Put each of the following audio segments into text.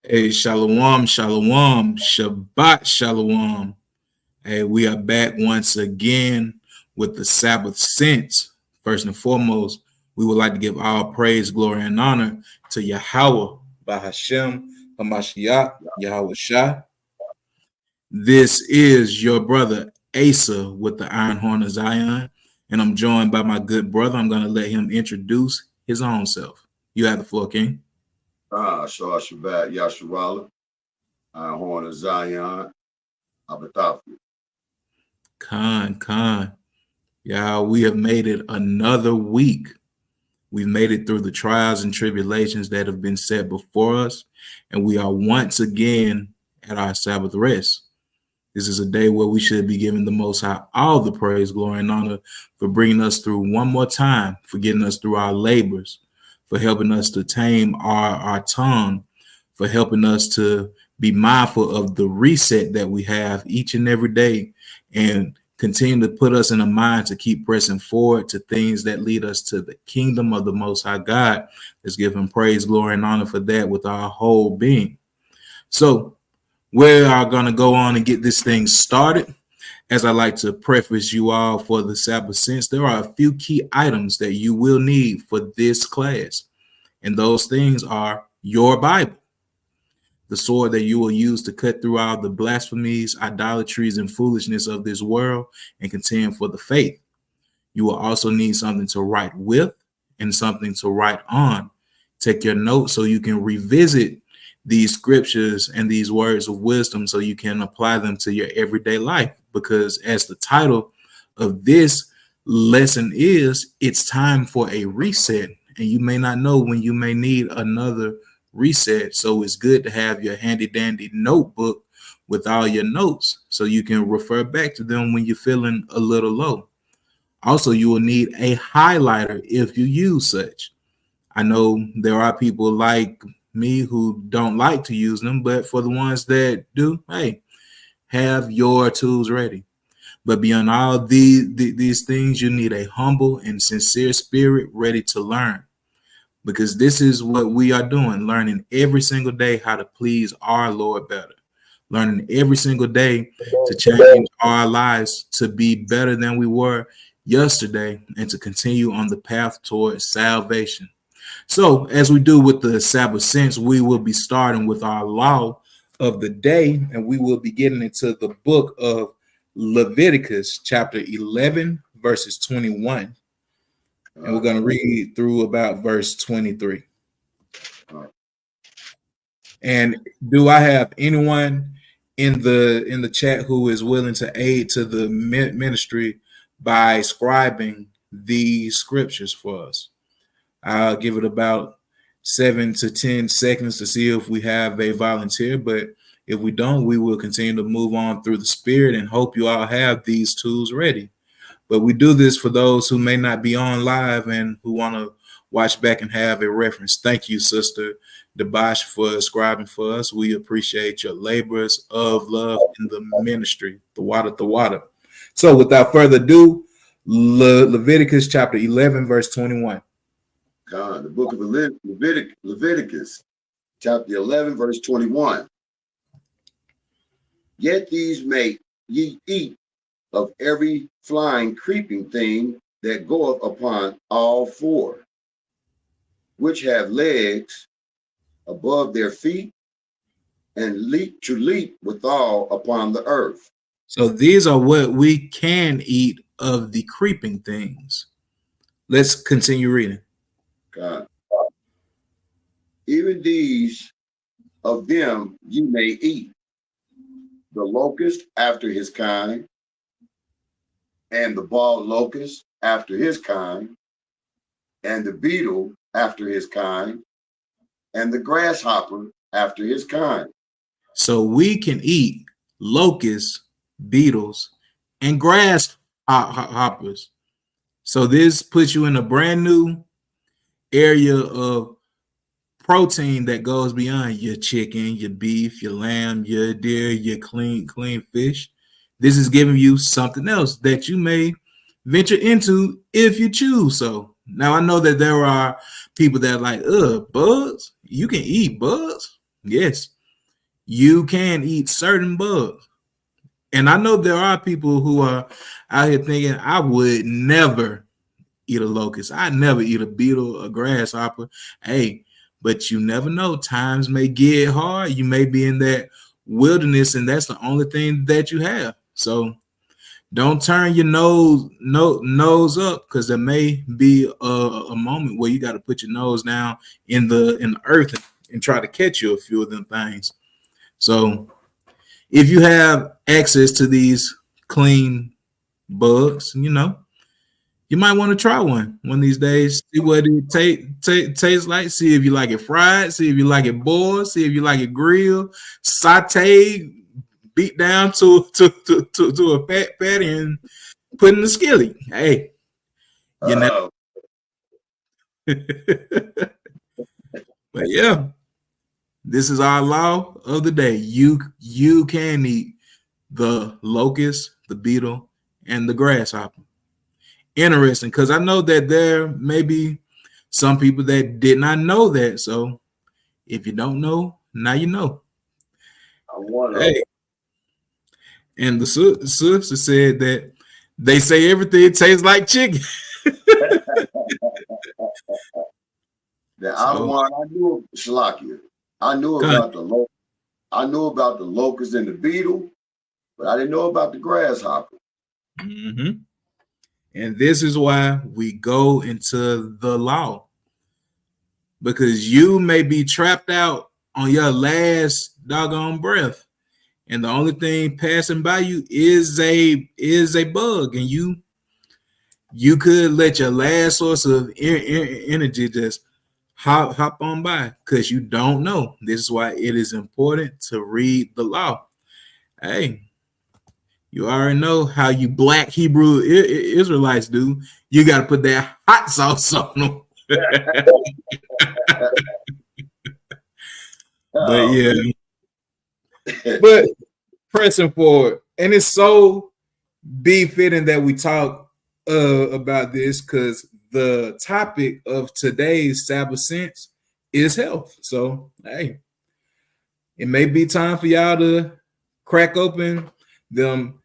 Hey, shalom, shalom, Shabbat shalom. Hey, we are back once again with the Sabbath sense. First and foremost, we would like to give all praise, glory, and honor to Yahweh, Bahasham, Hamashiach, Yahawashi. This is your brother Asa with the Iron Horn of Zion, and I'm joined by my good brother. I'm going to let him introduce his own self. You have the floor, King. Shah Shabbat Yasharala, Iron Horn of Zion, Abatafi. Khan. Yeah, we have made it another week. We've made it through the trials and tribulations that have been set before us, and we are once again at our Sabbath rest. This is a day where we should be giving the Most High all the praise, glory, and honor for bringing us through one more time, for getting us through our labors, for helping us to tame our tongue, for helping us to be mindful of the reset that we have each and every day, and continue to put us in a mind to keep pressing forward to things that lead us to the kingdom of the Most High God. Let's give him praise, glory, and honor for that with our whole being. So we are going to go on and get this thing started. As I like to preface you all for the Sabbath sense, there are a few key items that you will need for this class. And those things are your Bible, the sword that you will use to cut through all the blasphemies, idolatries, and foolishness of this world and contend for the faith. You will also need something to write with and something to write on. Take your notes so you can revisit these scriptures and these words of wisdom so you can apply them to your everyday life. Because as the title of this lesson is, it's time for a reset. And you may not know when you may need another reset. So it's good to have your handy dandy notebook with all your notes so you can refer back to them when you're feeling a little low. Also, you will need a highlighter if you use such. I know there are people like me who don't like to use them, but for the ones that do, hey, have your tools ready. But beyond all these things, you need a humble and sincere spirit ready to learn, because this is what we are doing, learning every single day how to please our Lord better, learning every single day to change our lives to be better than we were yesterday and to continue on the path towards salvation. So, as we do with the Sabbath sense, we will be starting with our law of the day, and we will be getting into the book of Leviticus, chapter 11, verses 21. And we're going to read through about verse 23. And do I have anyone in the chat who is willing to aid to the ministry by scribing these scriptures for us? I'll give it about 7 to 10 seconds to see if we have a volunteer, but if we don't, we will continue to move on through the spirit and hope you all have these tools ready. But we do this for those who may not be on live and who want to watch back and have a reference. Thank you, Sister Debash, for scribing for us. We appreciate your labors of love in the ministry, the water. So without further ado, Leviticus chapter 11, verse 21. The book of Leviticus, chapter 11, verse 21. Yet these make ye eat of every flying, creeping thing that goeth upon all four, which have legs above their feet, and leap withal upon the earth. So these are what we can eat of the creeping things. Let's continue reading. God. Even these of them ye may eat: the locust after his kind, and the bald locust after his kind, and the beetle after his kind, and the grasshopper after his kind. So we can eat locusts, beetles, and grasshoppers. So this puts you in a brand new area of protein that goes beyond your chicken, your beef, your lamb, your deer, your clean fish. This is giving you something else that you may venture into if you choose so. Now, I know that there are people that are like, bugs? You can eat bugs? Yes, you can eat certain bugs. And I know there are people who are out here thinking, I would never eat a locust. I never eat a beetle, a grasshopper. Hey, but you never know. Times may get hard. You may be in that wilderness, and that's the only thing that you have. So don't turn your nose up, because there may be a moment where you got to put your nose down in the earth and try to catch you a few of them things. So if you have access to these clean bugs, you might want to try one of these days. See what it tastes like. See if you like it fried. See if you like it boiled. See if you like it grilled, sauteed, beat down to a patty, and put in the skillet. Hey, you know. But yeah, this is our law of the day. You can eat the locust, the beetle, and the grasshopper. Interesting, because I know that there may be some people that did not know that. So if you don't know, now you know. Hey, and the sister said that they say everything tastes like chicken. I knew Shalakia. I knew about the locust and the beetle, but I didn't know about the grasshopper. Mm-hmm. And this is why we go into the law, because you may be trapped out on your last doggone breath, and the only thing passing by you is a bug, and you could let your last source of energy just hop on by, because you don't know. This is why it is important to read the law. Hey, you already know how you black Hebrew Israelites do. You got to put that hot sauce on them. But yeah, but pressing forward, and it's so befitting that we talk about this, because the topic of today's Sabbath sense is health. So hey, it may be time for y'all to crack open them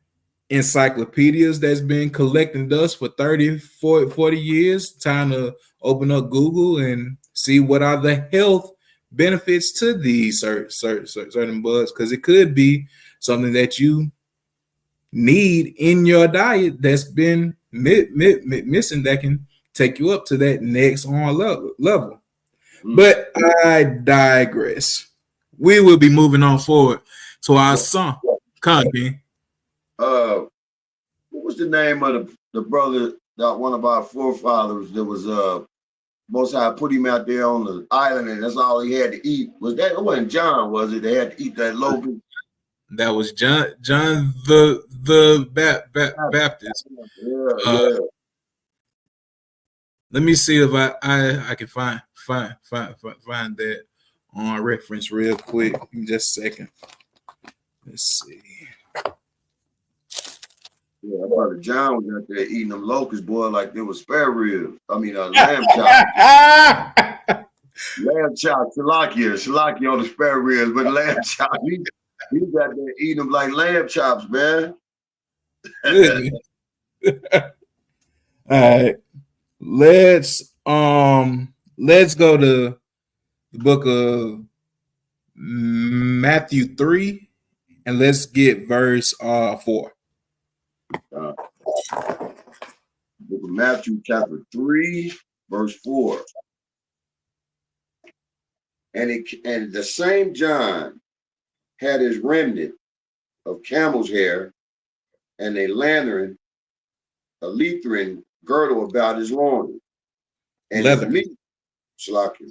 encyclopedias that's been collecting dust for 30, 40 years. Time to open up Google and see what are the health benefits to these certain bugs, because it could be something that you need in your diet that's been missing, that can take you up to that next on level. But I digress. We will be moving on forward to our song. Conky. What was the name of the brother that one of our forefathers that was Most High put him out there on the island and that's all he had to eat? It wasn't John, was it? They had to eat that locust. That was John the Baptist. Yeah. Let me see if I can find that on reference real quick. Just a second. Let's see. Yeah, brother John was out there eating them locusts, boy, like they were spare ribs. I mean, lamb chop. Lamb chop, Shalakia on the spare ribs, but lamb chop, he got there eating them like lamb chops, man. All right. Let's go to the book of Matthew 3, and let's get verse 4. Book of Matthew chapter 3, verse 4. And the same John had his remnant of camel's hair and a leathern girdle about his loins. And leather. His meat, Shalakia.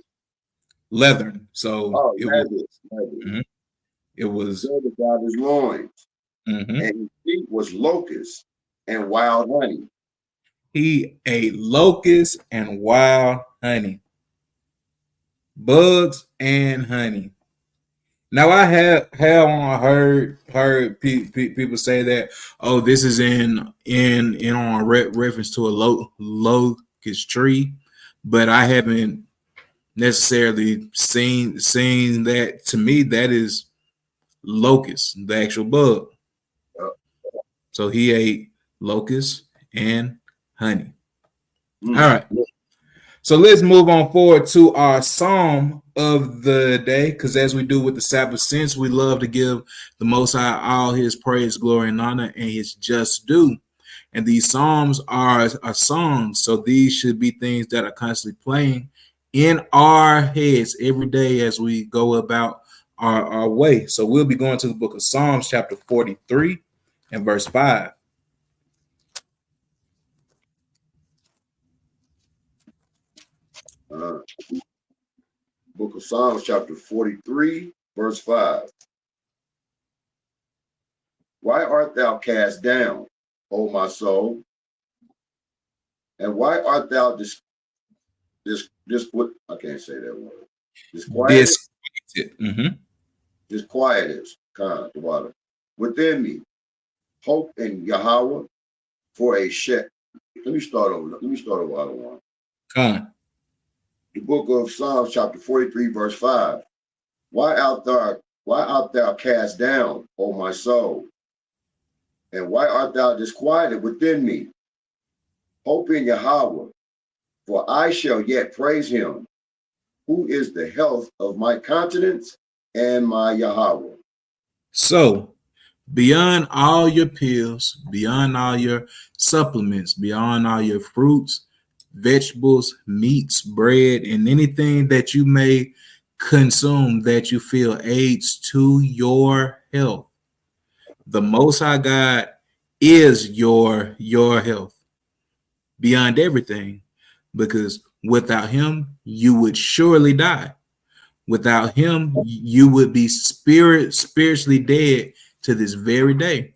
Leather. So it was about his loins. And his meat was locust and wild honey. He ate locust and wild honey. Bugs and honey. Now I have heard people say that, oh, this is in on reference to a locust tree, but I haven't necessarily seen that. To me, that is locusts, the actual bug. Uh, So he ate locusts and honey. All mm. right. So let's move on forward to our psalm of the day, because as we do with the Sabbath, since we love to give the Most High all his praise, glory, and honor, and his just due. And these psalms are songs, so these should be things that are constantly playing in our heads every day as we go about our way. So we'll be going to the book of Psalms, chapter 43 and verse 5. Uh, Book of Psalms, chapter 43, verse 5. Why art thou cast down, O my soul? And why art thou what I can't say that word. Disquieted, Disquieted. Mm-hmm. disquieted, kind the bottom. Within me, hope in Yahweh for a shed. Let me start over. Let me start over out of one. Con. The book of Psalms, chapter 43, verse 5. Why art thou cast down, O my soul? And why art thou disquieted within me? Hope in Yahweh, for I shall yet praise him, who is the health of my countenance and my Yahweh. So beyond all your pills, beyond all your supplements, beyond all your fruits, vegetables, meats, bread, and anything that you may consume that you feel aids to your health, the Most High God is your health beyond everything, because without him you would surely die. Without him you would be spiritually dead to this very day.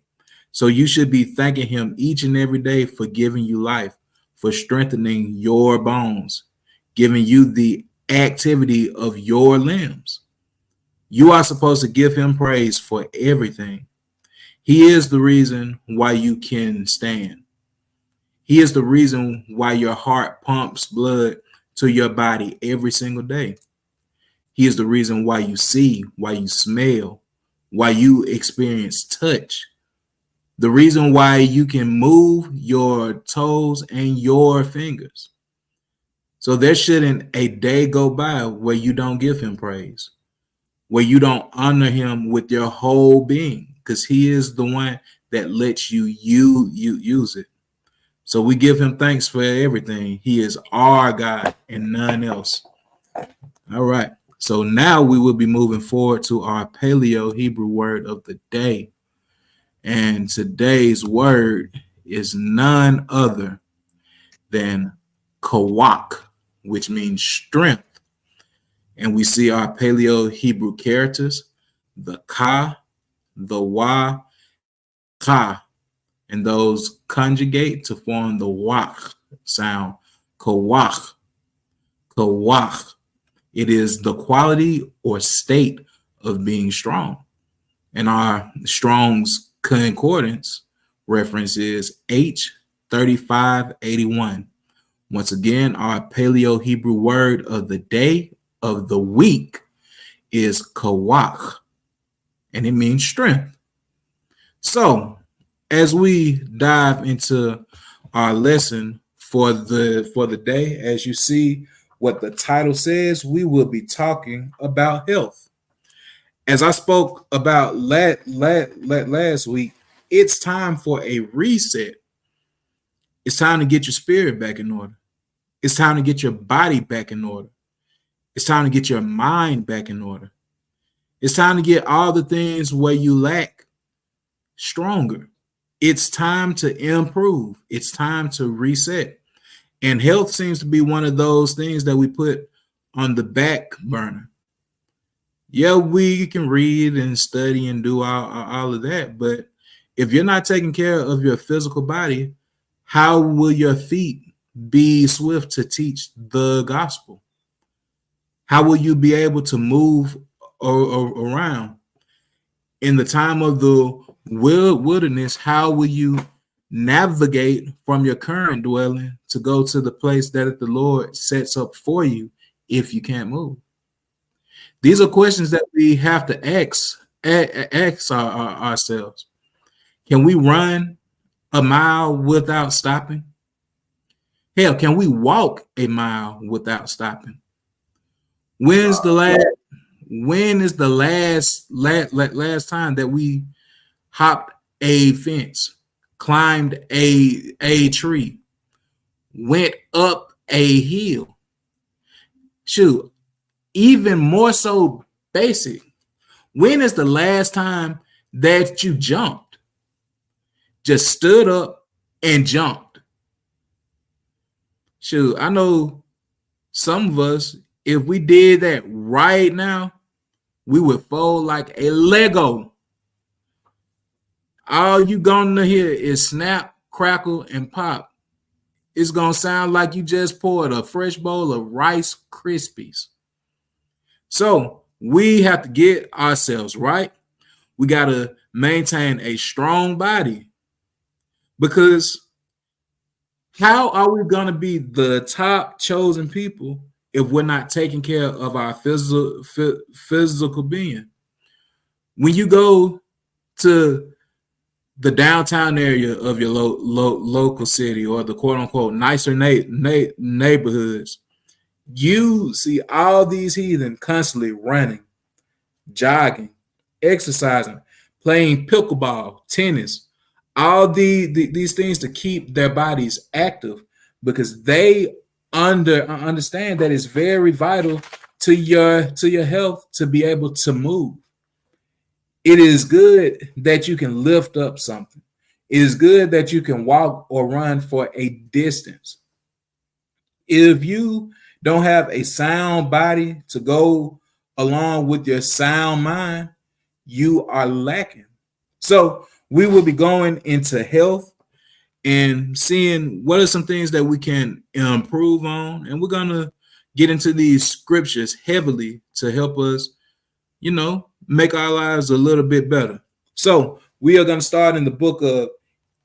So you should be thanking him each and every day for giving you life, for strengthening your bones, giving you the activity of your limbs. You are supposed to give him praise for everything. He is the reason why you can stand. He is the reason why your heart pumps blood to your body every single day. He is the reason why you see, why you smell, why you experience touch. The reason why you can move your toes and your fingers. So there shouldn't a day go by where you don't give him praise, where you don't honor him with your whole being, because he is the one that lets you use it. So we give him thanks for everything. He is our God and none else. All right. So now we will be moving forward to our Paleo Hebrew word of the day. And today's word is none other than kawak, which means strength. And we see our Paleo Hebrew characters, the ka, the wa, ka, and those conjugate to form the wach sound. Kawak, kawak. It is the quality or state of being strong. And our Strong's Concordance reference is H3581. Once again, our Paleo Hebrew word of the day of the week is kawach, and it means strength. So, as we dive into our lesson for the day, as you see what the title says, we will be talking about health. As I spoke about last week, it's time for a reset. It's time to get your spirit back in order. It's time to get your body back in order. It's time to get your mind back in order. It's time to get all the things where you lack stronger. It's time to improve. It's time to reset. And health seems to be one of those things that we put on the back burner. Yeah, we can read and study and do all of that, but if you're not taking care of your physical body, how will your feet be swift to teach the gospel? How will you be able to move around in the time of the wilderness? How will you navigate from your current dwelling to go to the place that the Lord sets up for you if you can't move? These are questions that we have to ask ask ourselves, can we run a mile without stopping? Hell, can we walk a mile without stopping? When's the last? When is the last time that we hopped a fence, climbed a tree, went up a hill? Shoot, even more so basic. When is the last time that you jumped? Just stood up and jumped. Shoot, I know some of us, if we did that right now, we would fold like a Lego. All you gonna hear is snap, crackle, and pop. It's gonna sound like you just poured a fresh bowl of Rice Krispies. So we have to get ourselves right. We gotta maintain a strong body, because how are we gonna be the top chosen people if we're not taking care of our physical being? When you go to the downtown area of your local city, or the quote unquote nicer neighborhoods, you see all these heathen constantly running, jogging, exercising, playing pickleball, tennis, all these things to keep their bodies active, because they understand that it's very vital to your health to be able to move. It is good that you can lift up something. It is good that you can walk or run for a distance. If you don't have a sound body to go along with your sound mind, you are lacking. So we will be going into health and seeing what are some things that we can improve on. And we're going to get into these scriptures heavily to help us, make our lives a little bit better. So we are going to start in the book of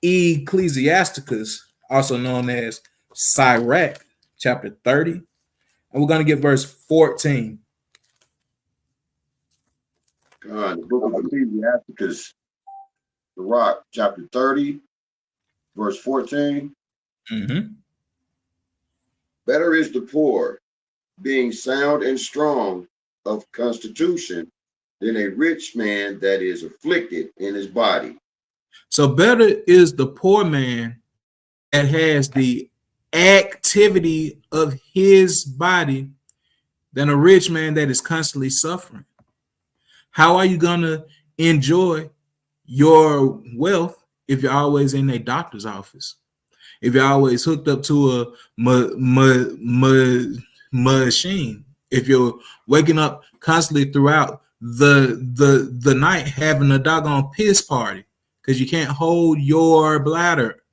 Ecclesiasticus, also known as Sirach, chapter 30. And we're going to get verse 14. The book of Ecclesiasticus, the rock, chapter 30, verse 14. Mm-hmm. Better is the poor, being sound and strong of constitution, than a rich man that is afflicted in his body. So better is the poor man that has the activity of his body than a rich man that is constantly suffering. How are you going to enjoy your wealth if you're always in a doctor's office? If you're always hooked up to a machine? If you're waking up constantly throughout the night having a doggone piss party because you can't hold your bladder?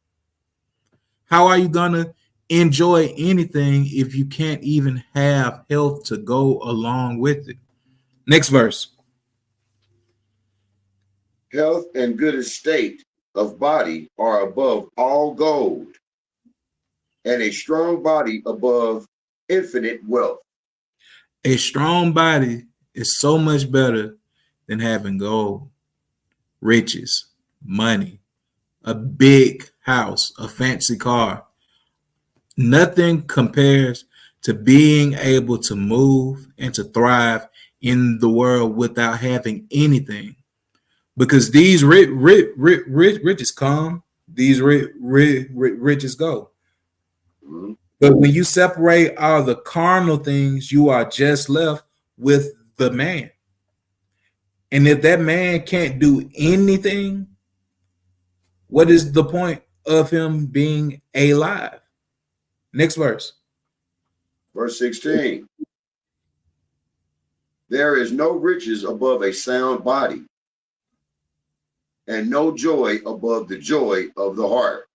How are you gonna enjoy anything if you can't even have health to go along with it? Next verse. Health and good estate of body are above all gold, and a strong body above infinite wealth. A strong body is so much better than having gold, riches, money, a big house, a fancy car. Nothing compares to being able to move and to thrive in the world without having anything. Because these riches come, these riches go. Mm-hmm. But when you separate all the carnal things, you are just left with the man. And if that man can't do anything, what is the point of him being alive? Next verse. Verse 16. There is no riches above a sound body, and no joy above the joy of the heart.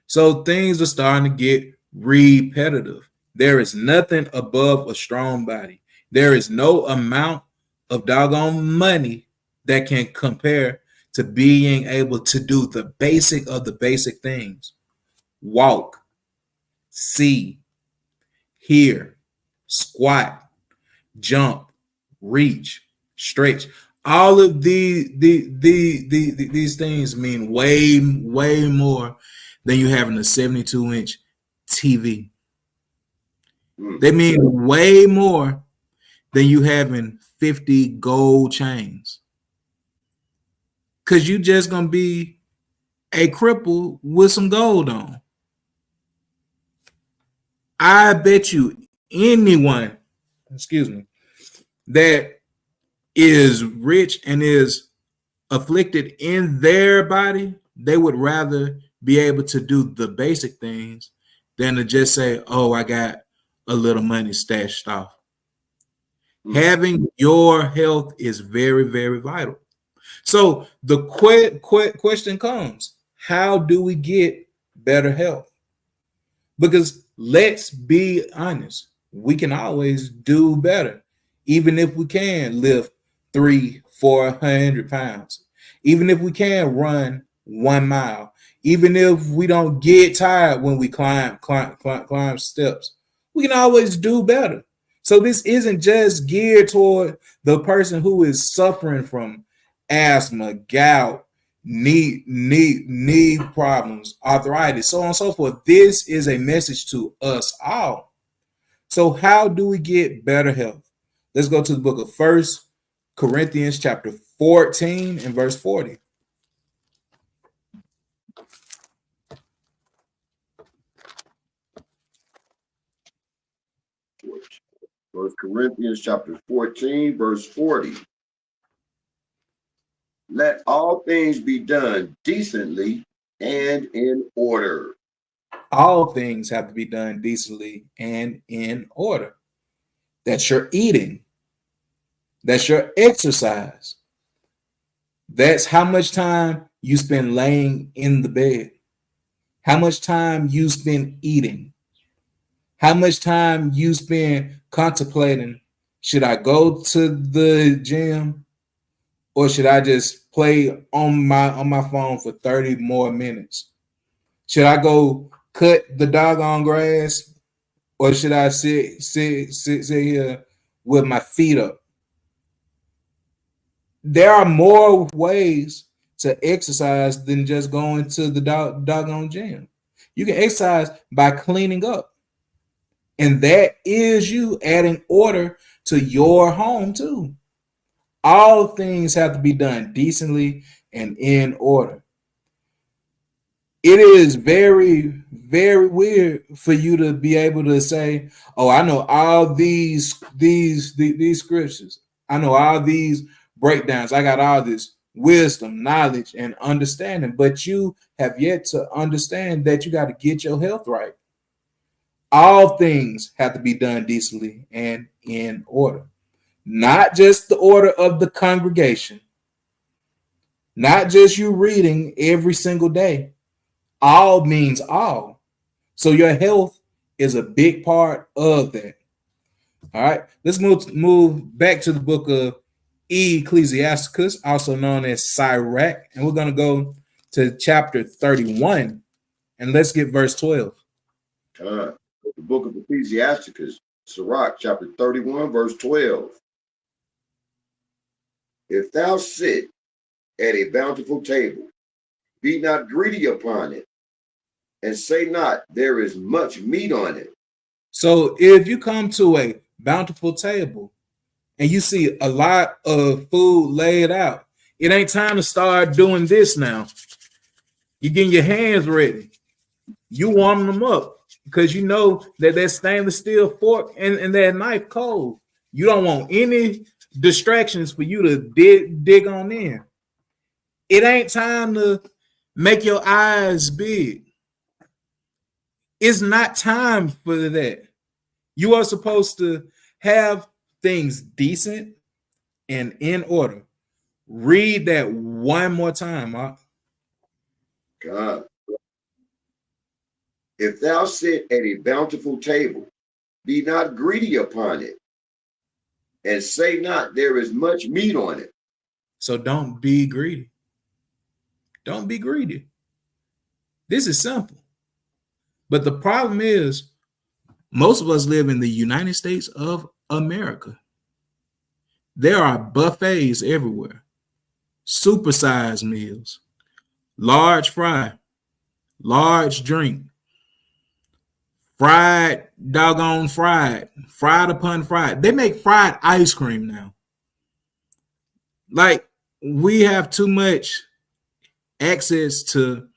So things are starting to get repetitive. There is nothing above a strong body. There is no amount of doggone money that can compare to being able to do the basic of the basic things. Walk, see, hear, squat, jump, reach, stretch. All of these things mean way more than you having a 72-inch TV. They mean way more than you having 50 gold chains. Because you just gonna be a cripple with some gold on. I bet you anyone, that is rich and is afflicted in their body, they would rather be able to do the basic things than to just say, oh, I got a little money stashed off. Having your health is very, very vital. So the question comes, how do we get better health? Because let's be honest, we can always do better. Even if we can lift 300-400 pounds, even if we can run 1 mile, even if we don't get tired when we climb steps, we can always do better. So this isn't just geared toward the person who is suffering from asthma, gout, knee problems, arthritis, so on and so forth. This is a message to us all. So how do we get better health? Let's go to the book of 1 Corinthians chapter 14 and verse 40. First Corinthians chapter 14, verse 40. Let all things be done decently and in order. All things have to be done decently and in order. That's your eating. That's your exercise. That's how much time you spend laying in the bed. How much time you spend eating. How much time you spend contemplating, should I go to the gym or should I just play on my phone for 30 more minutes? Should I go cut the doggone grass or should I sit here with my feet up? There are more ways to exercise than just going to the doggone gym. You can exercise by cleaning up. And that is you adding order to your home too. All things have to be done decently and in order. It is very, very weird for you to be able to say, "Oh, I know all these scriptures. I know all these breakdowns. I got all this wisdom, knowledge, and understanding." But you have yet to understand that you got to get your health right. All things have to be done decently and in order. Not just the order of the congregation, not just you reading every single day. All means all. So your health is a big part of that. All right, let's move back to the book of Ecclesiasticus, also known as Sirach, and we're going to go to chapter 31, and let's get verse 12. The book of Ecclesiasticus, Sirach, chapter 31, verse 12. If thou sit at a bountiful table, be not greedy upon it, and say not, there is much meat on it. So if you come to a bountiful table and you see a lot of food laid out, it ain't time to start doing this now. You're getting your hands ready. You warming them up because you know that stainless steel fork and that knife cold. You don't want any distractions for you to dig on in. It ain't time to make your eyes big. It's not time for that. You are supposed to have things decent and in order. Read that one more time, Mark. God. If thou sit at a bountiful table, be not greedy upon it, and say not, there is much meat on it. So don't be greedy. Don't be greedy. This is simple. But the problem is, most of us live in the United States of America. There are buffets everywhere, supersized meals, large fry, large drink, fried, doggone fried, fried upon fried. They make fried ice cream now. Like, we have too much access to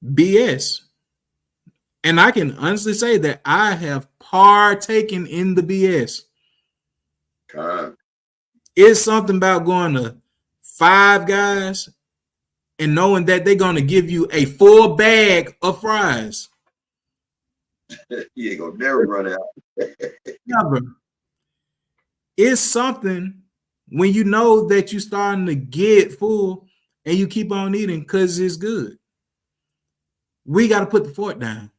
BS. And I can honestly say that I have partaken in the BS. It's something about going to Five Guys and knowing that they're going to give you a full bag of fries. You ain't gonna never run out. Never. It's something when you know that you're starting to get full and you keep on eating because it's good. We got to put the fork down.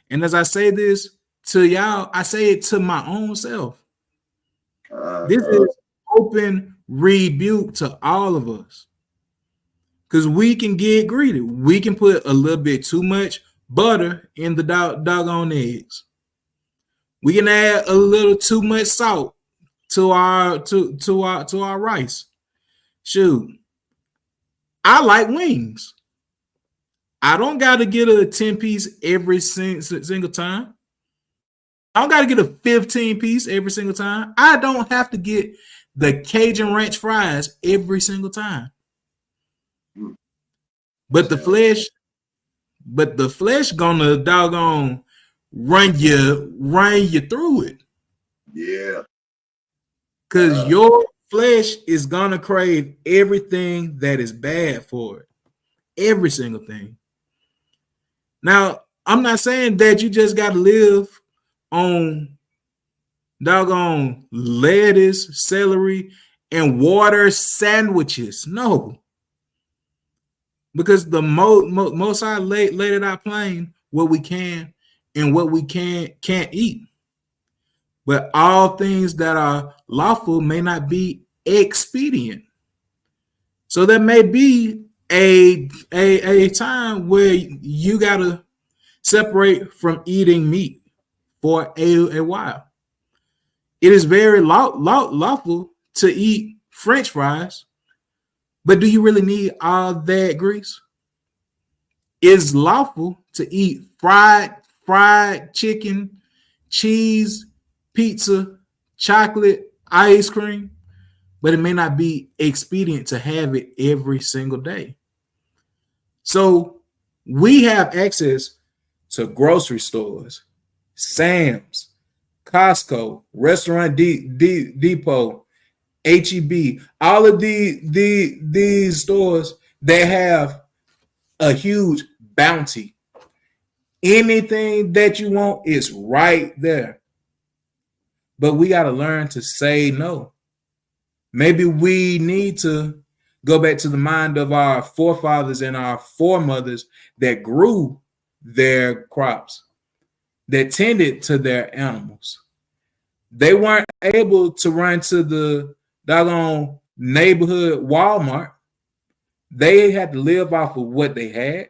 And as I say this to y'all, I say it to my own self. This is open rebuke to all of us. Because we can get greedy. We can put a little bit too much butter in the doggone eggs. We can add a little too much salt to our rice. Shoot, I like wings. I don't got to get a 10-piece every single time. I don't got to get a 15-piece every single time. I don't have to get the Cajun Ranch fries every single time. But the flesh gonna doggone run you through it. Yeah. Because your flesh is gonna crave everything that is bad for it. Every single thing. Now, I'm not saying that you just gotta live on doggone lettuce, celery, and water sandwiches. No. Because the most I laid it out plain what we can and what we can't eat. But all things that are lawful may not be expedient. So there may be a time where you gotta separate from eating meat for a while. It is very lawful to eat French fries, but do you really need all that grease? It's lawful to eat fried chicken, cheese, pizza, chocolate, ice cream, but it may not be expedient to have it every single day. So we have access to grocery stores, Sam's, Costco, Restaurant Depot, HEB, all of these stores that have a huge bounty. Anything that you want is right there. But we got to learn to say no. Maybe we need to go back to the mind of our forefathers and our foremothers that grew their crops, that tended to their animals. They weren't able to run to the doggone neighborhood Walmart. They had to live off of what they had.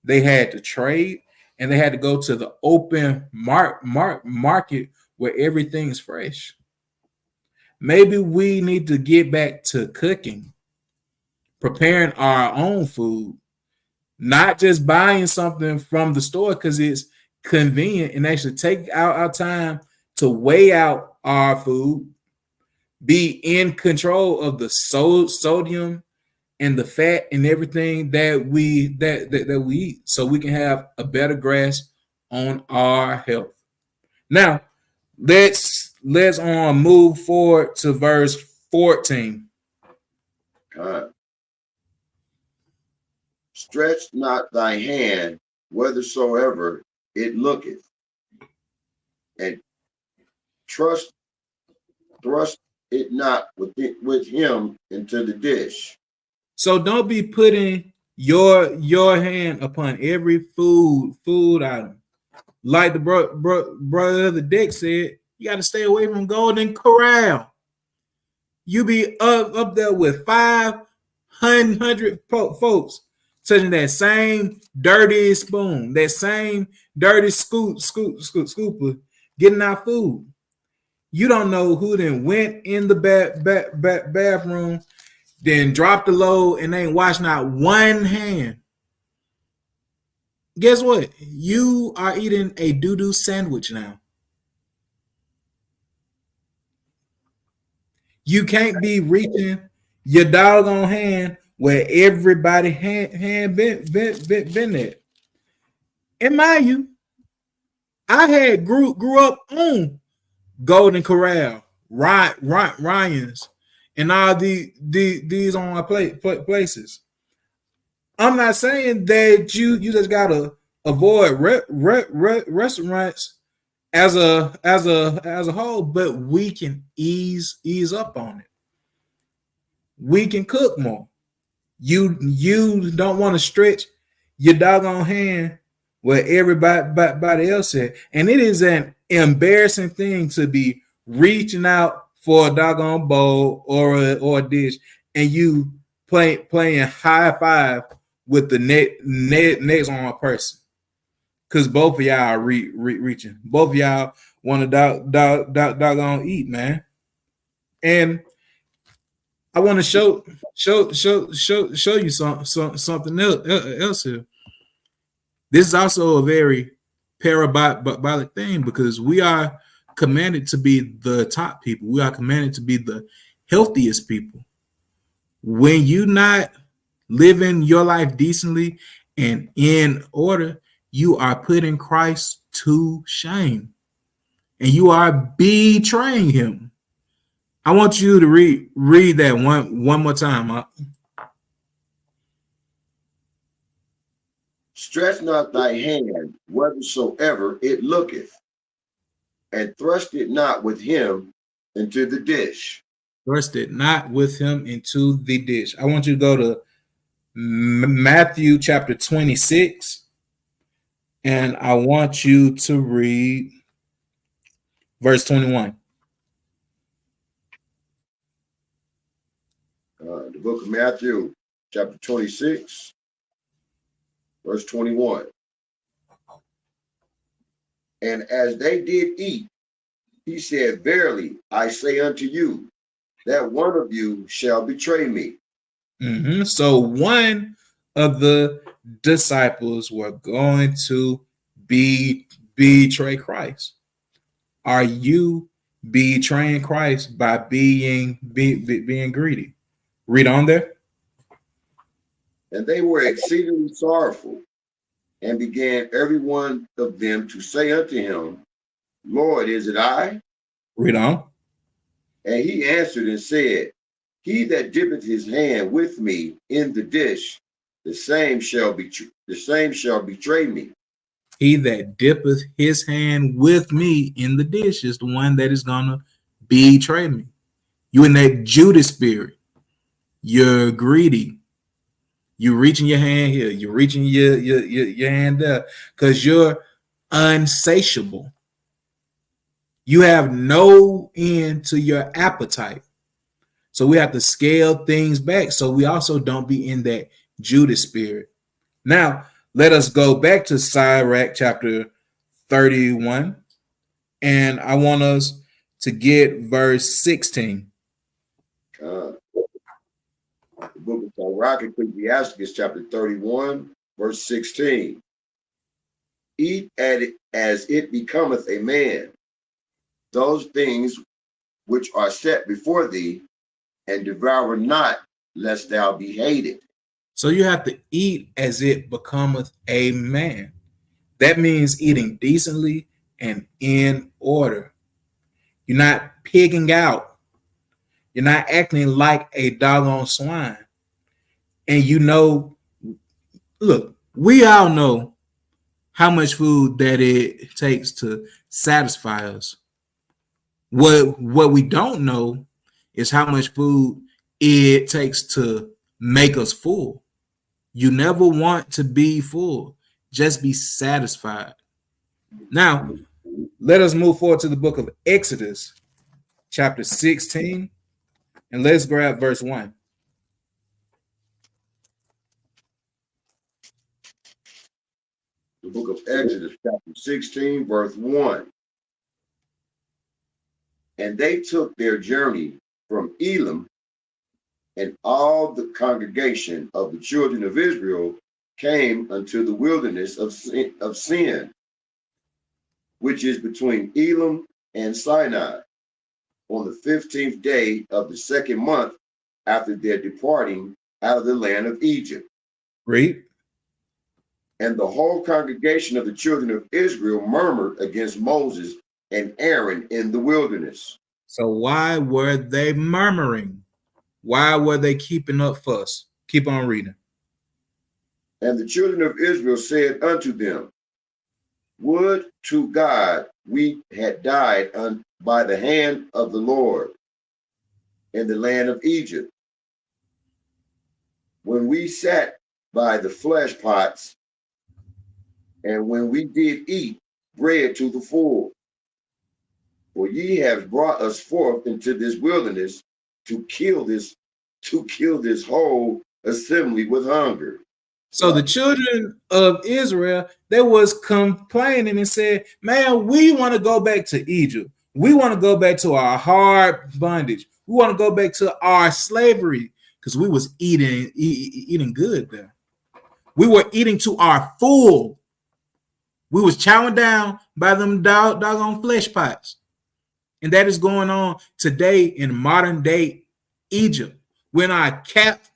They had to trade, and they had to go to the open market where everything is fresh. Maybe we need to get back to cooking, preparing our own food, not just buying something from the store because it's convenient, and actually take out our time to weigh out our food, be in control of the sodium and the fat and everything that we eat, so we can have a better grasp on our health. Now, let's move forward to verse 14. Stretch not thy hand whithersoever it looketh, and thrust it not with him into the dish. So don't be putting your hand upon every food item. Like the brother of the deck said, you got to stay away from Golden Corral. You be up there with 500 folks touching that same dirty spoon, that same dirty scooper, getting our food. You don't know who then went in the bathroom, then dropped the load and ain't washed not one hand. Guess what? You are eating a doo-doo sandwich now. You can't be reaching your doggone hand where everybody hand been there. And mind you, I had grew up on Golden Corral, Ryan's, and all these on my places. I'm not saying that you just gotta avoid restaurants as a whole, but we can ease up on it. We can cook more. You don't want to stretch your doggone hand where everybody else is, and it is an embarrassing thing to be reaching out for a doggone bowl or a dish, and you playing high five with the next on a person, because both of y'all are reaching. Both of y'all want to doggone eat, man. And I want to show you something else here. This is also a very parabolic thing, because we are commanded to be the top people. We are commanded to be the healthiest people. When you not living your life decently and in order, you are putting Christ to shame, and you are betraying him. I want you to read that one more time. Stretch not thy hand whithersoever it looketh, and thrust it not with him into the dish. Thrust it not with him into the dish. I want you to go to Matthew chapter 26, and I want you to read verse 21. The book of Matthew, chapter 26, verse 21. And as they did eat, he said, Verily, I say unto you, that one of you shall betray me. So one of the disciples were going to betray Christ. Are you betraying Christ by being greedy? Read on there. And they were exceedingly sorrowful, and began every one of them to say unto him, Lord, is it I? Read on. And he answered and said, He that dippeth his hand with me in the dish, the same shall betray me. He that dippeth his hand with me in the dish is the one that is gonna betray me. You in that Judas spirit. You're greedy. You're reaching your hand here. You're reaching your hand there, because you're unsatiable. You have no end to your appetite. So we have to scale things back, so we also don't be in that Judas spirit. Now, let us go back to Sirach chapter 31, and I want us to get verse 16. The book of Sirach, Ecclesiasticus, chapter 31, verse 16. Eat at it as it becometh a man, those things which are set before thee, and devour not, lest thou be hated. So you have to eat as it becometh a man. That means eating decently and in order. You're not pigging out. You're not acting like a doggone swine. And look, we all know how much food that it takes to satisfy us. What we don't know is how much food it takes to make us full. You never want to be full. Just be satisfied. Now, let us move forward to the book of Exodus, chapter 16, and let's grab verse 1. The book of Exodus, chapter 16, verse 1. And they took their journey from Elim, and all the congregation of the children of Israel came unto the wilderness of Sin, which is between Elim and Sinai, on the 15th day of the second month after their departing out of the land of Egypt. Read. And the whole congregation of the children of Israel murmured against Moses and Aaron in the wilderness. So why were they murmuring? Why were they keeping up fuss? Keep on reading. And the children of Israel said unto them, would to God we had died by the hand of the Lord in the land of Egypt, when we sat by the flesh pots, and when we did eat bread to the full. For ye have brought us forth into this wilderness to kill this whole assembly with hunger. So the children of Israel, they was complaining and said, man, we want to go back to Egypt. We want to go back to our hard bondage. We want to go back to our slavery because we was eating good there. We were eating to our full. We was chowing down by them doggone flesh pots. And that is going on today in modern day Egypt. We're in our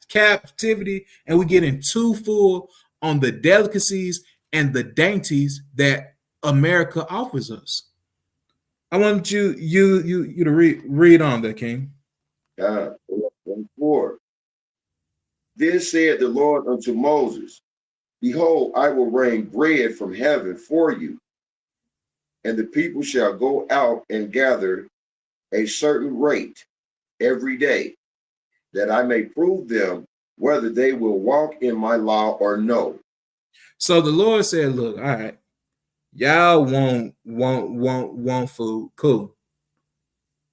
captivity and we're getting too full on the delicacies and the dainties that America offers us. I want you to read on there, King. 4. Then said the Lord unto Moses, behold, I will rain bread from heaven for you, and the people shall go out and gather a certain rate every day, that I may prove them whether they will walk in my law or no. So the Lord said, look, all right, y'all want food. Cool.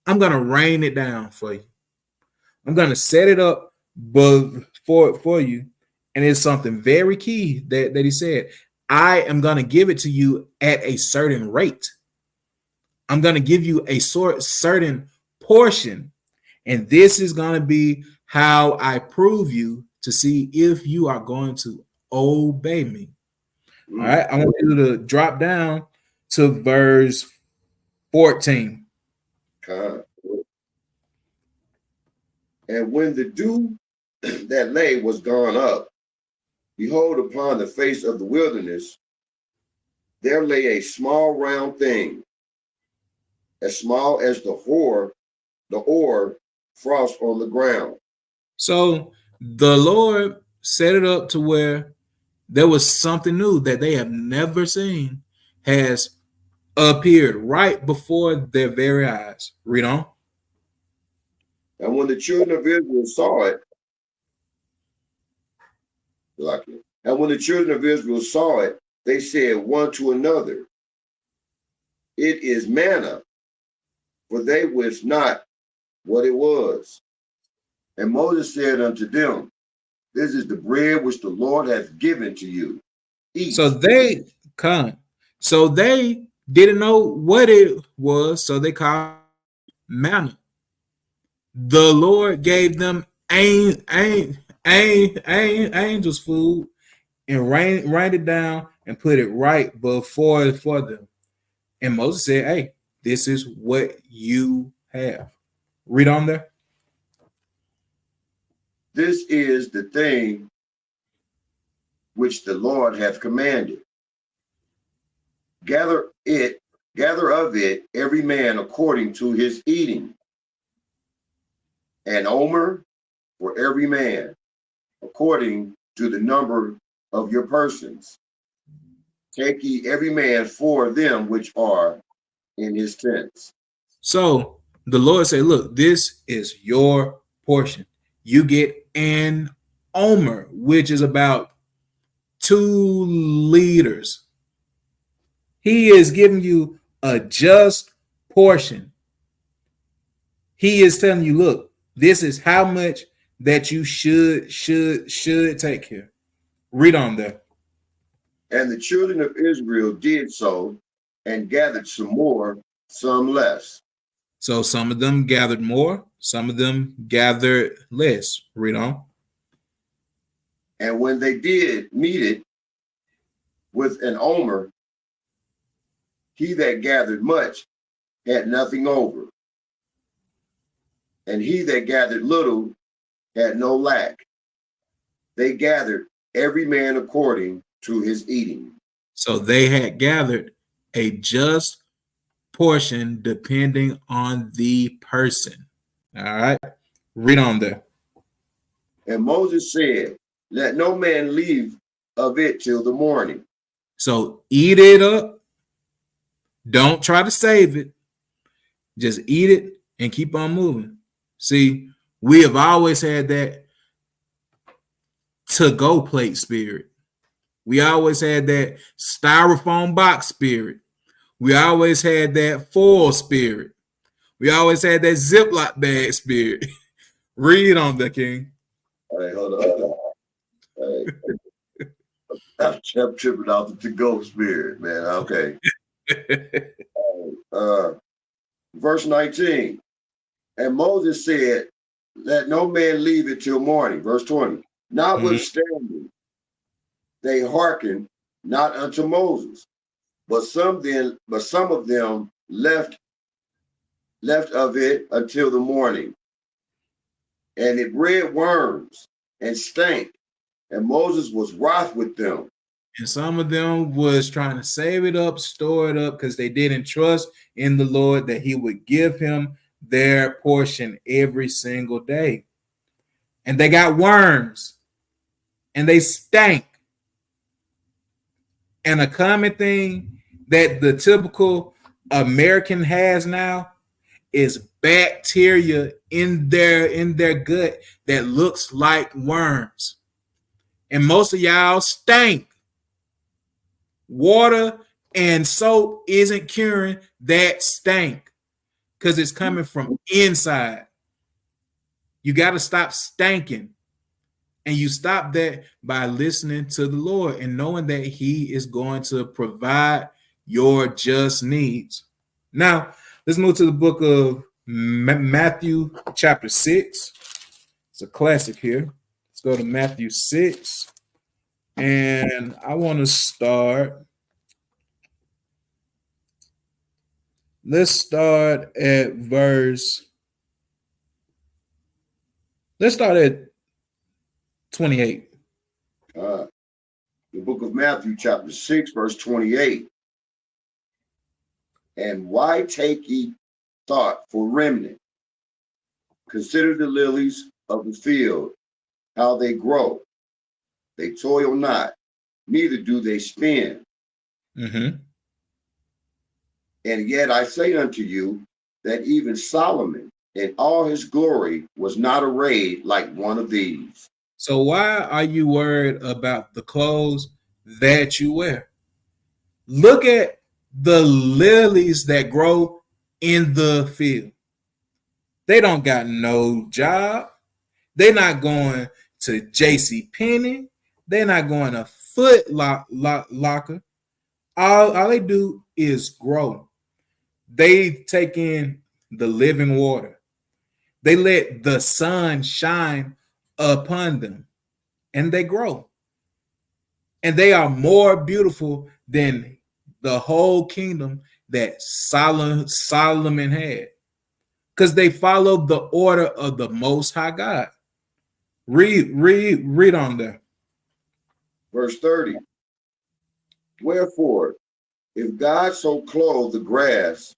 I'm gonna rain it down for you. I'm gonna set it up for you. And it's something very key that he said. I am gonna give it to you at a certain rate. I'm gonna give you a certain portion. And this is gonna be how I prove you to see if you are going to obey me. All right. I want you to drop down to verse 14. And when the dew that lay was gone up, behold, upon the face of the wilderness, there lay a small round thing, as small as the oar frost on the ground. So the Lord set it up to where there was something new that they have never seen has appeared right before their very eyes. Read on. And when the children of Israel saw it, they said one to another, it is manna, for they wist not what it was. And Moses said unto them, this is the bread which the Lord hath given to you. Eat. So they didn't know what it was, so they called it manna. The Lord gave them angels food and rained it down and put it right before for them. And Moses said, hey, this is what you have. Read on there. This is the thing which the Lord hath commanded. Gather of it every man according to his eating, an omer for every man, according to the number of your persons. Take ye every man for them which are in his tents. So the Lord said, look, this is your portion. You get an omer, which is about 2 liters. He is giving you a just portion. He is telling you, look, this is how much that you should take care. Read on there. And the children of Israel did so, and gathered some more, some less. So some of them gathered more, some of them gathered less. Read on. And when they did meet it with an omer, he that gathered much had nothing over, and he that gathered little had no lack. They gathered every man according to his eating. So they had gathered a just portion depending on the person. All right. Read on there. And Moses said, let no man leave of it till the morning. So eat it up. Don't try to save it. Just eat it and keep on moving. See, we have always had that to-go plate spirit. We always had that styrofoam box spirit. We always had that foil spirit. We always had that Ziploc bag spirit. Read on the King. All right, hold on. All right. I'm tripping out the to-go spirit, man. Okay. Verse 19. And Moses said, let no man leave it till morning. Verse 20. Notwithstanding, they hearkened not unto Moses, but some of them left of it until the morning. And it bred worms and stank, and Moses was wroth with them. And some of them was trying to save it up, store it up, because they didn't trust in the Lord that he would give him their portion every single day. And they got worms and they stank. And a common thing that the typical American has now is bacteria in their gut that looks like worms. And most of y'all stink. Water and soap isn't curing that stank because it's coming from inside. You got to stop stinking. And you stop that by listening to the Lord and knowing that he is going to provide your just needs. Now, let's move to the book of Matthew chapter 6. It's a classic here. Let's go to Matthew 6. And I want to start. Let's start at 28. The book of Matthew, chapter 6, verse 28. And why take ye thought for remnant? Consider the lilies of the field, how they grow. They toil not, neither do they spin. Mm-hmm. And yet I say unto you that even Solomon in all his glory was not arrayed like one of these. So why are you worried about the clothes that you wear? Look at the lilies that grow in the field. They don't got no job. They're not going to J.C. Penney. They're not going to Foot Locker. All they do is grow. They take in the living water. They let the sun shine upon them and they grow. And they are more beautiful than the whole kingdom that Solomon had. Because they followed the order of the Most High God. Read on there. Verse 30. Wherefore, if God so clothe the grass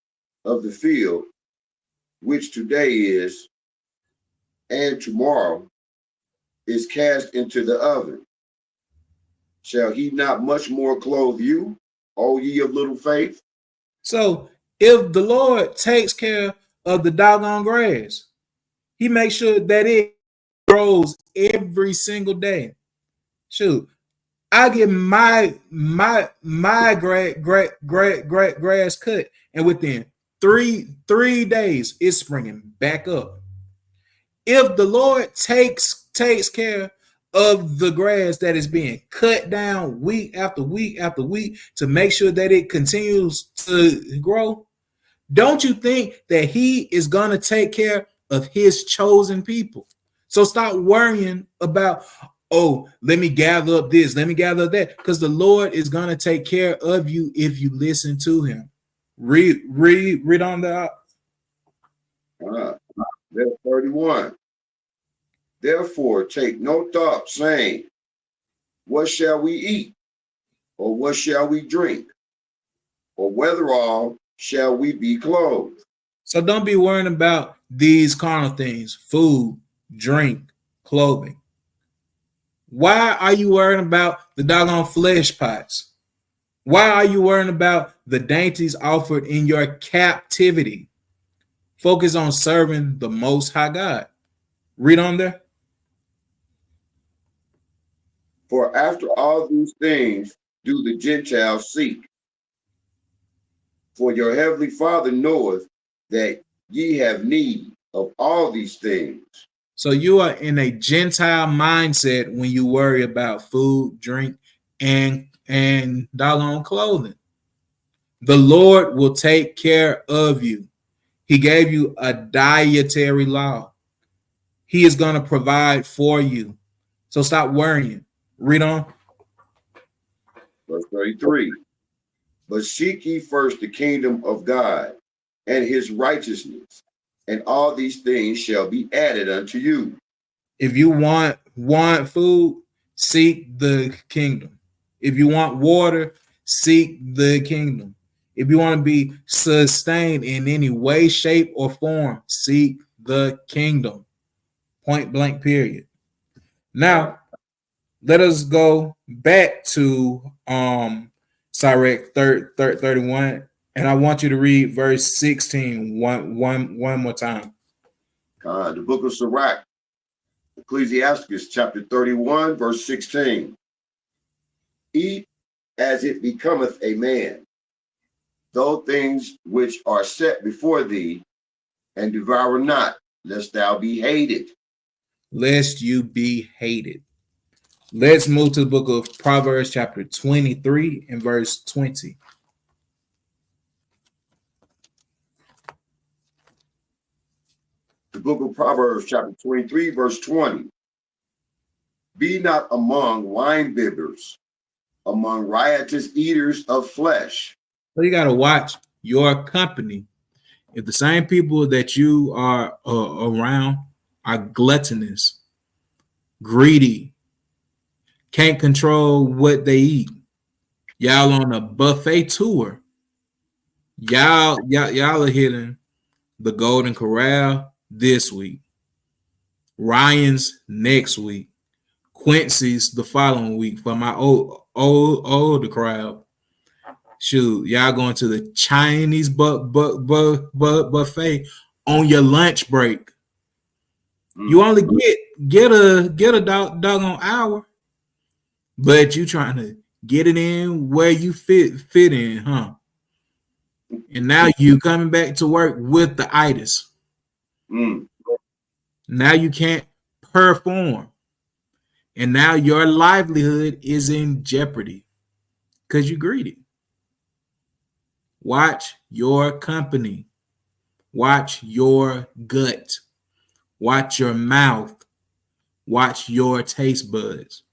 of the field, which today is, and tomorrow is cast into the oven, shall he not much more clothe you, O ye of little faith? So if the Lord takes care of the doggone grass, he makes sure that it grows every single day. Shoot, I get my grass cut, and within three days, it's springing back up. If the Lord takes care of the grass that is being cut down week after week after week to make sure that it continues to grow, Don't you think that he is going to take care of his chosen people? So stop worrying about, oh, let me gather up this, let me gather up that, because the Lord is going to take care of you if you listen to him. Read on the Verse 31. Therefore, take no thought, saying, what shall we eat? Or what shall we drink? Or wherewithal shall we be clothed? So don't be worrying about these carnal things, food, drink, clothing. Why are you worrying about the doggone flesh pots? Why are you worrying about the dainties offered in your captivity? Focus on serving the Most High God. Read on there. For after all these things do the Gentiles seek. For your heavenly Father knoweth that ye have need of all these things. So you are in a Gentile mindset when you worry about food, drink, and doggone clothing. The Lord will take care of you. He gave you a dietary law. He is going to provide for you. So stop worrying. Read on. Verse 33. But seek ye first the kingdom of God and his righteousness, and all these things shall be added unto you. If you want food, seek the kingdom. If you want water, seek the kingdom. If you want to be sustained in any way, shape, or form, seek the kingdom. Point blank, period. Now, let us go back to Sirach 31, and I want you to read verse 16 one more time. The book of Sirach, Ecclesiasticus chapter 31, verse 16. Eat as it becometh a man, those things which are set before thee, and devour not, lest thou be hated. Lest you be hated. Let's move to the book of Proverbs, chapter 23, and verse 20. The book of Proverbs, chapter 23, verse 20. Be not among wine bibbers, among riotous eaters of flesh. So you got to watch your company. If the same people that you are around are gluttonous, greedy, can't control what they eat, y'all on a buffet tour, y'all are hitting the Golden Corral this week, Ryan's next week, Quincy's the following week for my older crowd. Shoot, y'all going to the Chinese buffet on your lunch break. You only get a doggone hour, but you trying to get it in where you fit in, huh? And now you coming back to work with the itis. Now you can't perform. And now your livelihood is in jeopardy because you greedy. Watch your company. Watch your gut. Watch your mouth. Watch your taste buds.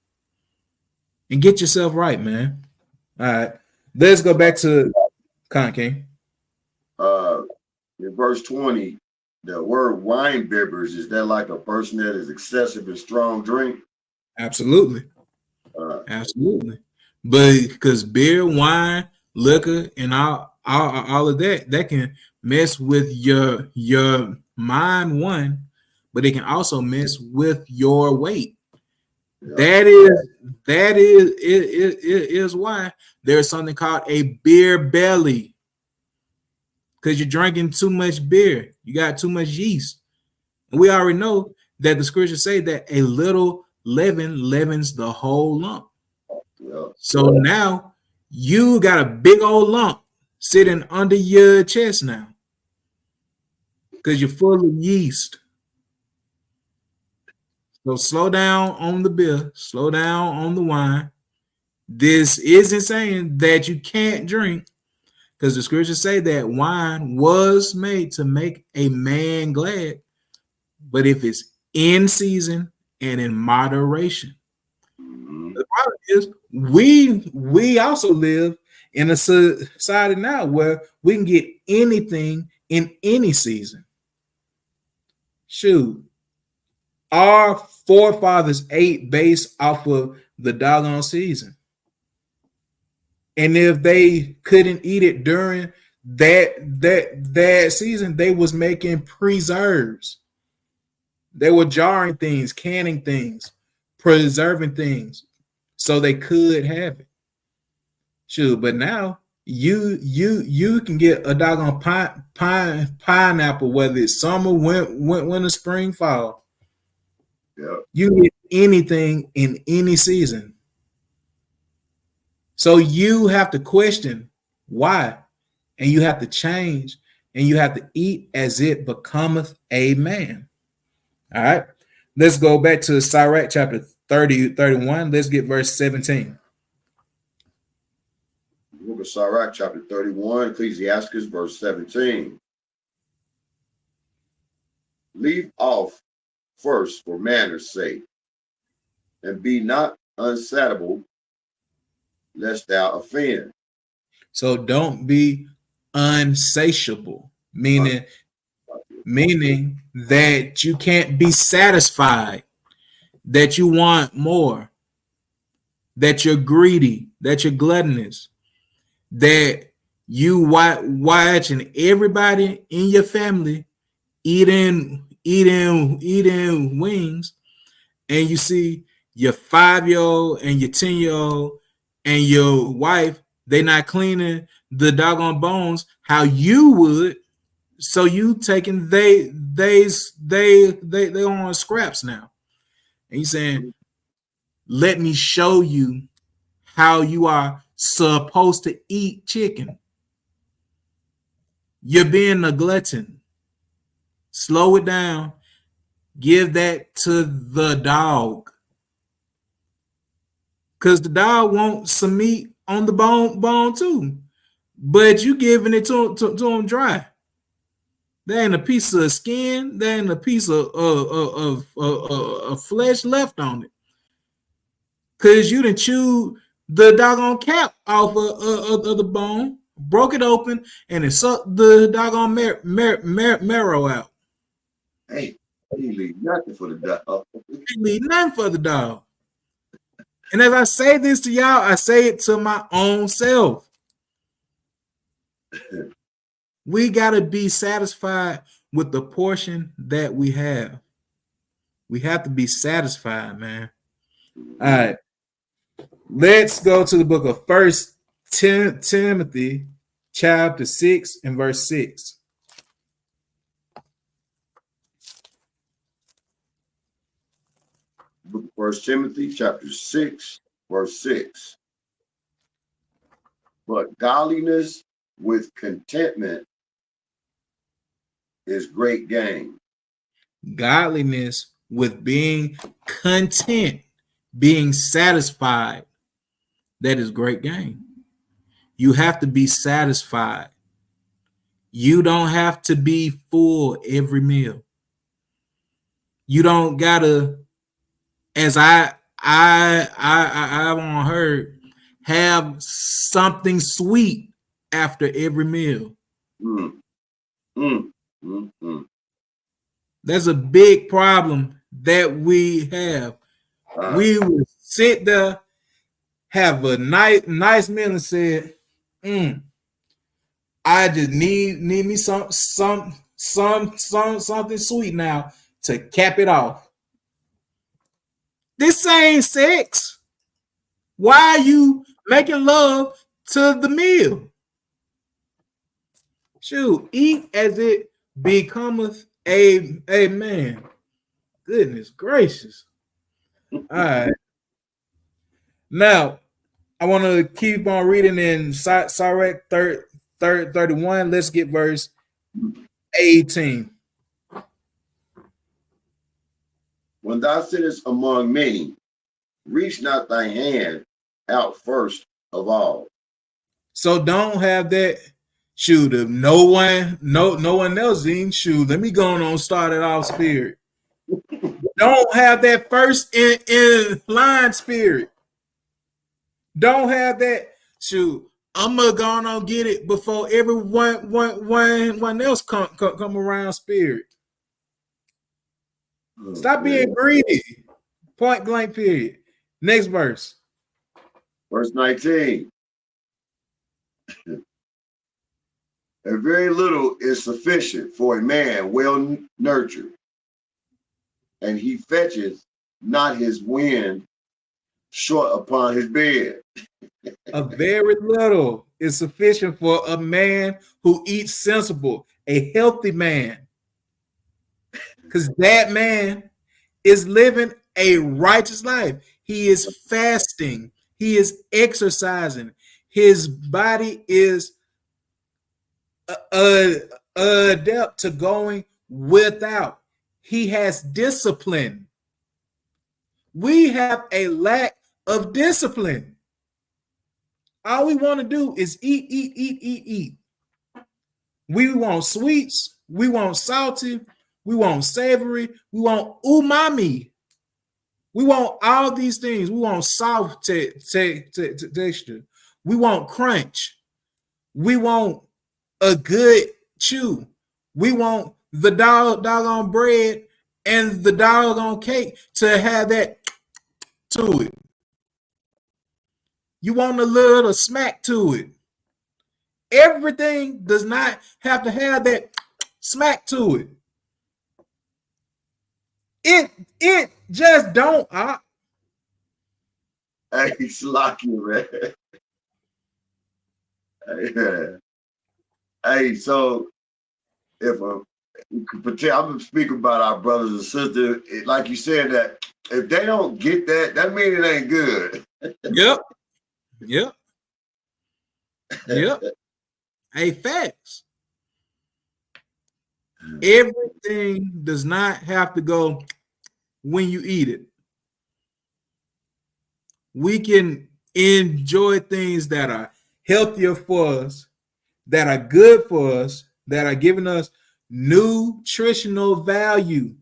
And get yourself right, man. All right. Let's go back to Con King. In verse 20, the word wine bibbers, is that like a person that is excessive in strong drink? Absolutely. Absolutely. But because beer, wine, liquor, and all of that can mess with your mind, one, but it can also mess with your weight. Yeah. That is why there's something called a beer belly. Because you're drinking too much beer. You got too much yeast. And we already know that the scriptures say that a little leaven leavens the whole lump. Yeah. So now you got a big old lump sitting under your chest now because you're full of yeast. So slow down on the beer, slow down on the wine. This isn't saying that you can't drink, Because the scriptures say that wine was made to make a man glad, but if it's in season and in moderation. Mm-hmm. The problem is we also live in a society now where we can get anything in any season. Shoot, our forefathers ate based off of the doggone season. And if they couldn't eat it during that season, they was making preserves. They were jarring things, canning things, preserving things so they could have it. Shoot, but now you can get a doggone pineapple, whether it's summer, winter, spring, fall. Yep. You can get anything in any season. So you have to question why, and you have to change, and you have to eat as it becometh a man. All right. Let's go back to Sirach chapter 31. Let's get verse 17. Book of Sirach, chapter 31, Ecclesiastes, verse 17. Leave off first for manners' sake, and be not unsatiable, lest thou offend. So don't be unsatiable, meaning that you can't be satisfied, that you want more, that you're greedy, that you're gluttonous, that you watching everybody in your family eating wings, and you see your 5-year-old and your 10-year-old and your wife, they not cleaning the doggone bones how you would. So you taking they on scraps now. And you saying, let me show you how you are supposed to eat chicken. You're being a glutton. Slow it down. Give that to the dog. Because the dog wants some meat on the bone too. But you giving it to him dry. There ain't a piece of skin. There ain't a piece of flesh left on it. Because you done chewed the doggone cap off of the bone, broke it open, and it sucked the doggone marrow out. Hey, he leave nothing for the dog. Ain't leave nothing for the dog. And as I say this to y'all, I say it to my own self. We got to be satisfied with the portion that we have. We have to be satisfied, man. All right. Let's go to the book of First Timothy, chapter 6 and verse 6. Book of 1 Timothy, chapter 6, verse 6. But godliness with contentment is great gain. Godliness with being content, being satisfied, that is great gain. You have to be satisfied. You don't have to be full every meal. You don't gotta, as I've heard, have something sweet after every meal. Mm, mm, mm, mm. That's a big problem that we have. We would sit there, have a nice meal, and say, I just need me something sweet now to cap it off. This ain't sex. Why are you making love to the meal? Shoot, eat as it becometh a man. Goodness gracious. All right. Now, I want to keep on reading in Sirach 31. Let's get verse 18. When thou sittest among many, reach not thy hand out first of all. So don't have that Shoot, if no one else eating, shoot, let me go on start it off spirit. Don't have that first in line spirit. Don't have that. Shoot, I'm gonna go on get it before one else come around spirit. Stop being greedy. Point blank period. Next verse. Verse 19. And very little is sufficient for a man well nurtured, and he fetches not his wind short upon his bed. A very little is sufficient for a man who eats sensible, a healthy man. Because that man is living a righteous life. He is fasting. He is exercising. His body is adept to going without. He has discipline. We have a lack of discipline. All we want to do is eat, eat, eat, eat, eat. We want sweets. We want salty. We want savory. We want umami. We want all these things. We want soft texture. We want crunch. We want a good chew. We want the doggone bread and the doggone cake to have that to it. You want a little smack to it. Everything does not have to have that smack to it. It just don't. Hey, Slocky, man. Hey, so if I'm speaking about our brothers and sisters, like you said, that if they don't get that, that means it ain't good. Yep. Hey, facts. Everything does not have to go when you eat it. We can enjoy things that are healthier for us, that are good for us, that are giving us nutritional value.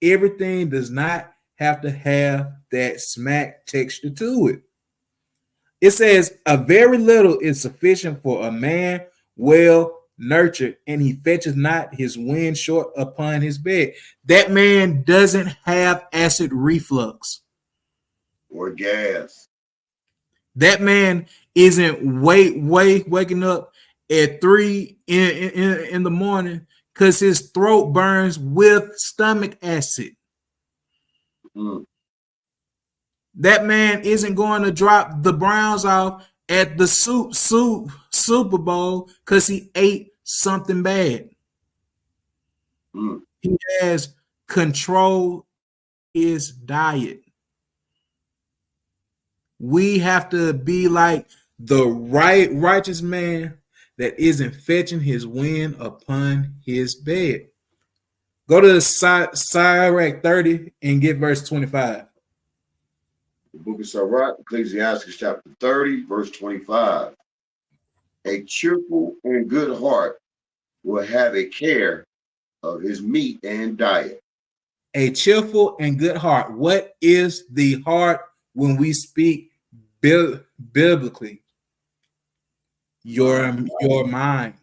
Everything does not have to have that smack texture to it. It says, a very little is sufficient for a man well nurtured, and he fetches not his wind short upon his bed. That man doesn't have acid reflux. Or gas. That man isn't waking up at 3 in the morning because his throat burns with stomach acid. That man isn't going to drop the Browns off at the Super Bowl because he ate something bad. He has control his diet. We have to be like the righteous man that isn't fetching his wind upon his bed. Go to Sirach 30 and get verse 25. The book of Sirach, Ecclesiastes chapter 30, verse 25. A cheerful and good heart will have a care of his meat and diet. A cheerful and good heart. What is the heart when we speak biblically? Your mind.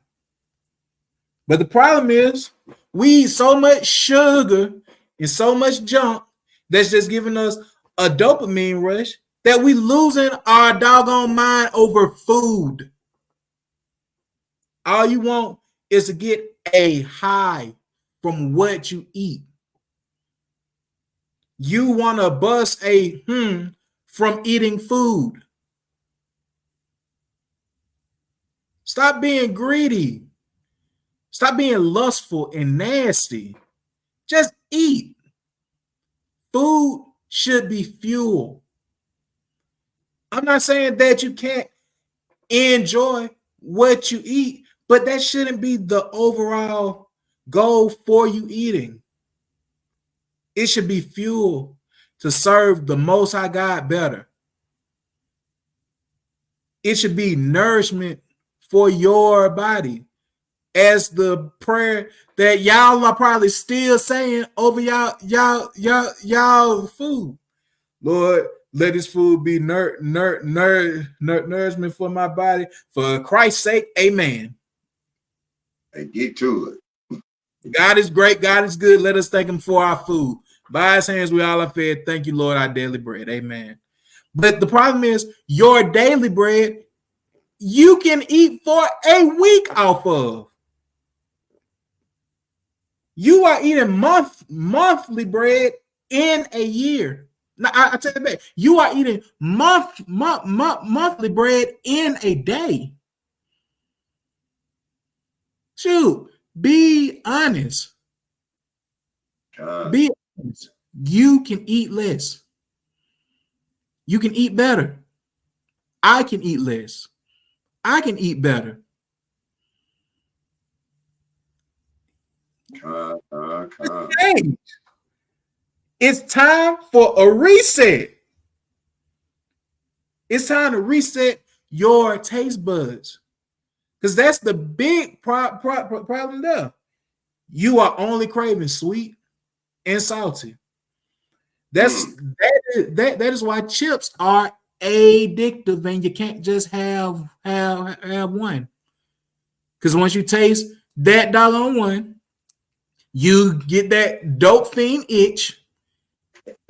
But the problem is we eat so much sugar and so much junk that's just giving us a dopamine rush that we losing our doggone mind over food. All you want is to get a high from what you eat. You want to bust a from eating food. Stop being greedy. Stop being lustful and nasty. Just eat. Food should be fuel. I'm not saying that you can't enjoy what you eat, but that shouldn't be the overall goal for you eating. It should be fuel to serve the Most High God better. It should be nourishment for your body. As the prayer that y'all are probably still saying over y'all food. Lord, let this food be nourishment for my body. For Christ's sake, amen. And get to it. God is great. God is good. Let us thank him for our food. By his hands we all are fed. Thank you, Lord, our daily bread. Amen. But the problem is your daily bread, you can eat for a week off of. You are eating monthly bread in a year. Now I tell you that you are eating monthly bread in a day. Shoot, be honest. Be honest. You can eat less. You can eat better. I can eat less. I can eat better. Hey, it's time for a reset. It's time to reset your taste buds. Because that's the big problem there. You are only craving sweet and salty. That is why chips are addictive, and you can't just have one. Because once you taste that doggone one, you get that dope fiend itch,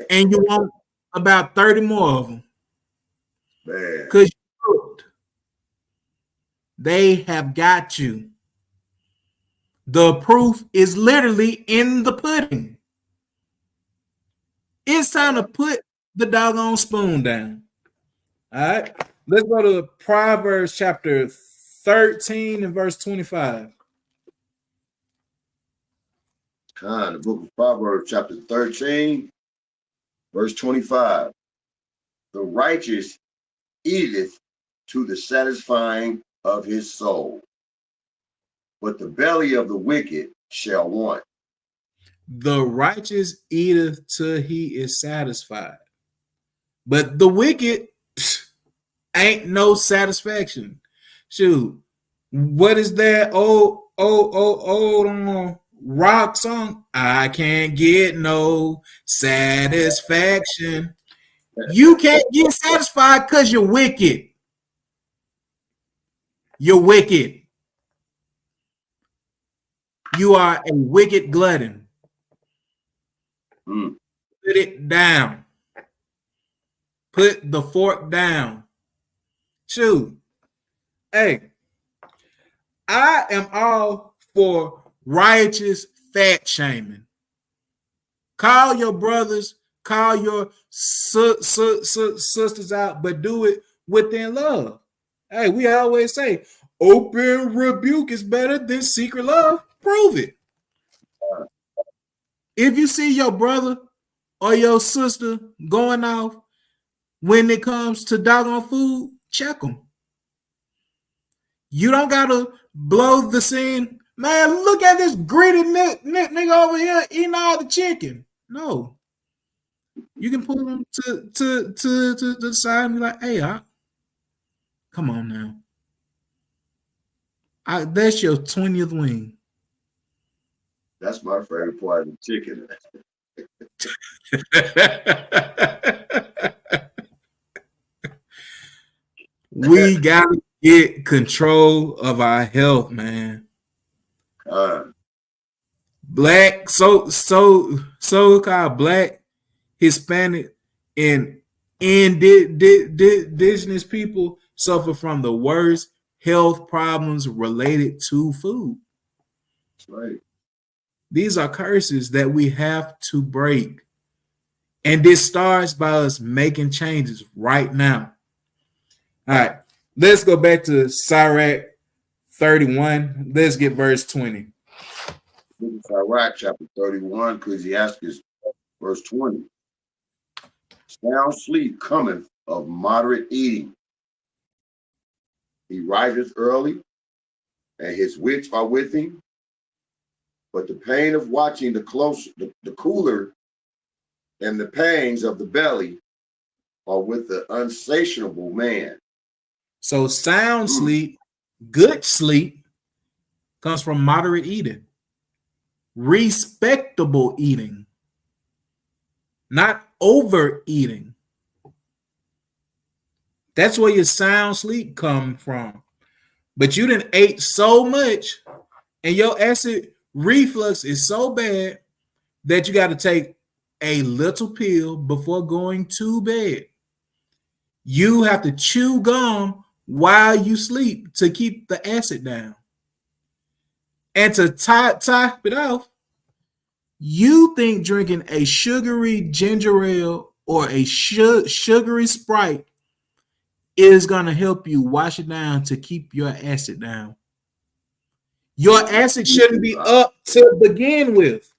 and you want about 30 more of them. Because they have got you. The proof is literally in the pudding. It's time to put the doggone spoon down. All right. Let's go to Proverbs chapter 13 and verse 25. The book of Proverbs chapter 13, verse 25. The righteous eateth to the satisfying of his soul, but the belly of the wicked shall want. The righteous eateth till he is satisfied, but the wicked ain't no satisfaction. Shoot, what is that old rock song? I can't get no satisfaction. You can't get satisfied because you're wicked. You're wicked. You are a wicked glutton. Put it down. Put the fork down. Shoot. Hey, I am all for righteous fat shaming. Call your brothers, call your sisters out, but do it within love. Hey, we always say open rebuke is better than secret love. Prove it. If you see your brother or your sister going off when it comes to doggone food, check them. You don't gotta blow the scene. Man, look at this greedy nigga over here eating all the chicken. No. You can pull them to the side and be like, hey, come on now. That's your 20th wing. That's my favorite part of the chicken. We gotta get control of our health, man. Black, so-called black, Hispanic, and indigenous people suffer from the worst health problems related to food. That's right. These are curses that we have to break. And this starts by us making changes right now. All right, let's go back to Sirach 31. Let's get verse 20. Sirach chapter 31, Ecclesiastes verse 20. Sound sleep cometh of moderate eating. He riseth early, and his wits are with him. But the pain of watching the cooler, and the pangs of the belly are with the unsatiable man. So sound sleep Good sleep comes from moderate eating, respectable eating, not overeating. That's where your sound sleep come from. But you didn't ate so much, and your acid reflux is so bad that you got to take a little pill before going to bed. You have to chew gum while you sleep to keep the acid down. And to top it off, you think drinking a sugary ginger ale or a sugary Sprite is going to help you wash it down to keep your acid down. Your acid shouldn't be up to begin with.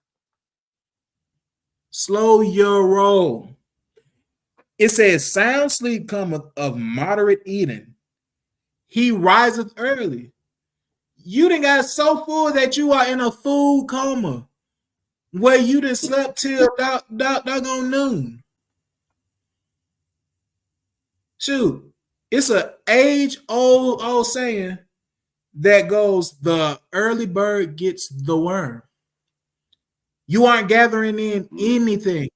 Slow your roll. It says sound sleep cometh of moderate eating. He riseth early. You done got so full that you are in a food coma where you done slept till doggone noon. Shoot, it's an age-old saying that goes, the early bird gets the worm. You aren't gathering in anything